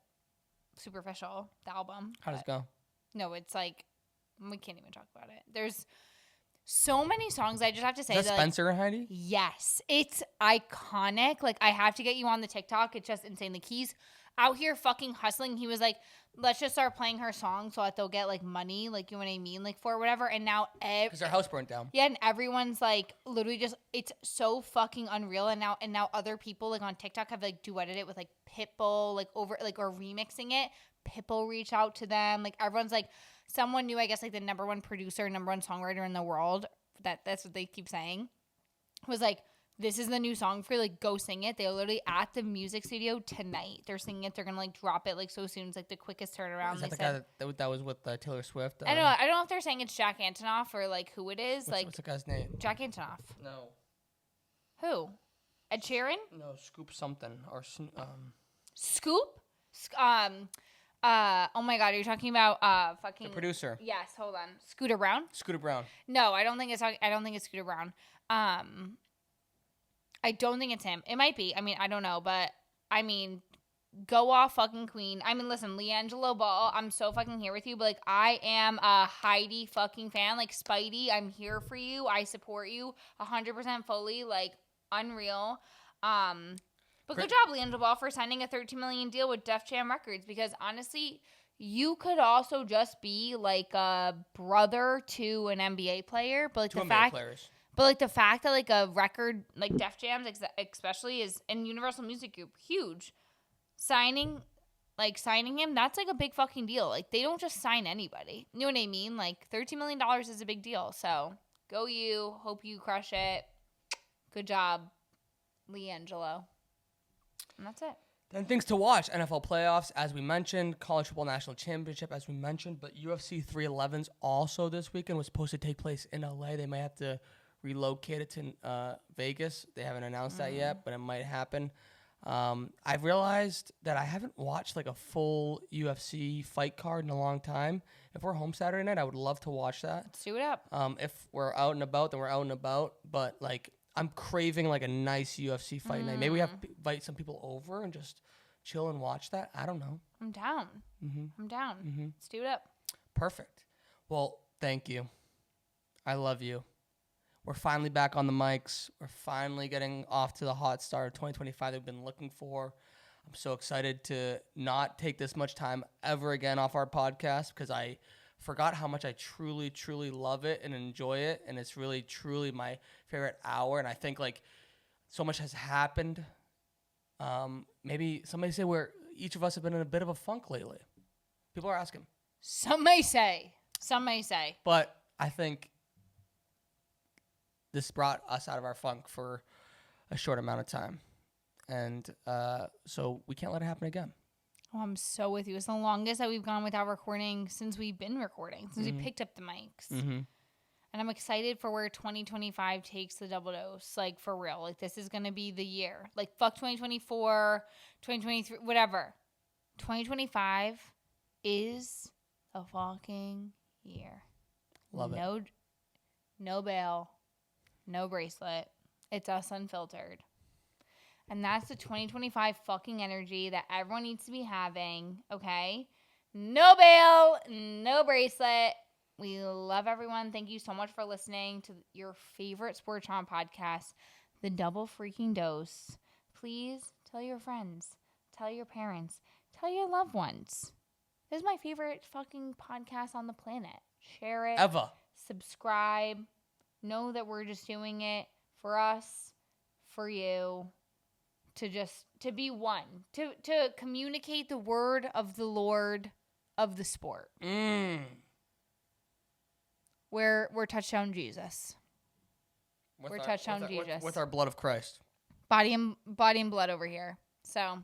S2: Superficial, the album.
S1: How does it go?
S2: No, it's like, we can't even talk about it. There's so many songs. I just have to say
S1: Is that
S2: that,
S1: Spencer and Heidi?
S2: Yes. It's iconic. Like, I have to get you on the TikTok. It's just insane. Like, he's out here fucking hustling. He was like, let's just start playing her song so that they'll get like money, like, you know what I mean, like, for whatever. And now
S1: Because their house burnt down.
S2: yeah, and everyone's like literally just, it's so fucking unreal. And now other people like on TikTok have like duetted it with like Pitbull, like over like, or remixing it. Pitbull reached out to them. Like, everyone's like, someone new, I guess, like the number one producer, number one songwriter in the world, that's what they keep saying, was like, this is the new song for you, like, go sing it. They're literally at the music studio tonight. They're singing it. They're gonna like drop it like so soon. It's like the quickest turnaround.
S1: Is that the guy that was with Taylor Swift?
S2: I don't know. I don't know if they're saying it's Jack Antonoff or like who it is.
S1: What's the guy's name?
S2: Jack Antonoff.
S1: No.
S2: Who? Ed Sheeran?
S1: No, Scoop something or
S2: Scoop? Oh my God, are you talking about fucking
S1: the producer?
S2: Yes, hold on. Scooter Braun?
S1: Scooter Braun.
S2: No, I don't think it's Scooter Braun. I don't think it's him. It might be. I mean, I don't know, but I mean, go off fucking queen. I mean, listen, LiAngelo Ball, I'm so fucking here with you, but like, I am a Heidi fucking fan. Like, Spidey, I'm here for you. I support you 100% fully. Like, unreal. But good job, LiAngelo Ball, for signing a $13 million deal with Def Jam Records, because honestly, you could also just be like a brother to an NBA player, but like
S1: Two NBA players.
S2: But like the fact that like a record like Def Jam especially is in Universal Music Group, huge. Signing him, that's like a big fucking deal. Like, they don't just sign anybody. You know what I mean? Like, $13 million is a big deal. So go you. Hope you crush it. Good job, LiAngelo. And that's it.
S1: Then things to watch: NFL playoffs, as we mentioned, college football national championship, as we mentioned, but UFC 311's also this weekend was supposed to take place in LA. They might have to relocate it to Vegas. They haven't announced that yet, but it might happen. I've realized that I haven't watched like a full UFC fight card in a long time. If we're home Saturday night, I would love to watch that.
S2: Let's do it up.
S1: If we're out and about, then we're out and about. But like, I'm craving like a nice UFC fight night. Maybe we have to invite some people over and just chill and watch that. I don't know.
S2: I'm down. I'm down. Let's do it up.
S1: Perfect. Well, thank you. I love you. We're finally back on the mics. We're finally getting off to the hot start of 2025 that we've been looking for. I'm so excited to not take this much time ever again off our podcast, because I forgot how much I truly, truly love it and enjoy it. And it's really, truly my favorite hour. And I think like so much has happened. Maybe somebody say where each of us have been in a bit of a funk lately. People are asking.
S2: Some may say.
S1: But I think this brought us out of our funk for a short amount of time. And so we can't let it happen again.
S2: Oh, I'm so with you. It's the longest that we've gone without recording since we've been recording, since we picked up the mics. And I'm excited for where 2025 takes the double dose. Like, for real. Like, this is going to be the year. Like, fuck 2024, 2023, whatever. 2025 is the fucking year.
S1: Love it.
S2: No bail. No bracelet. It's us unfiltered. And that's the 2025 fucking energy that everyone needs to be having, okay? No bail, no bracelet. We love everyone. Thank you so much for listening to your favorite Sports Drama podcast, The Double Freaking Dose. Please tell your friends. tell your parents, tell your loved ones. This is my favorite fucking podcast on the planet. Share it.
S1: Ever.
S2: Subscribe. Know that we're just doing it for us, for you, to be one, to communicate the word of the Lord of the sport. We're touchdown Jesus. We're touchdown Jesus.
S1: With our blood of Christ.
S2: Body and blood over here. So,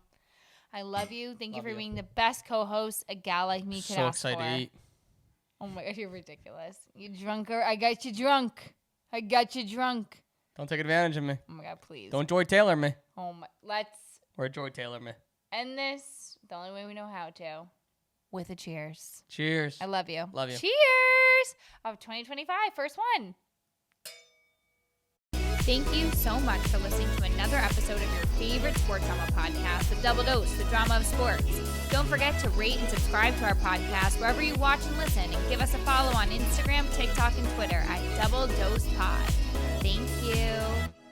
S2: I love you. Thank you for being the best co-host a gal like me could ask for. So excited to eat. Oh my gosh, you're ridiculous. You drunker. I got you drunk. Don't
S1: take advantage of me.
S2: Oh my God, please.
S1: Don't Joy Taylor me.
S2: Oh my. Let's.
S1: Or Joy Taylor me.
S2: End this the only way we know how to. With a cheers.
S1: Cheers.
S2: I love you.
S1: Love you.
S2: Cheers of 2025. First one. Thank you so much for listening to another episode of your favorite sports drama podcast, The Double Dose, the drama of sports. Don't forget to rate and subscribe to our podcast wherever you watch and listen, and give us a follow on Instagram, TikTok, and Twitter at Double Dose Pod. Thank you.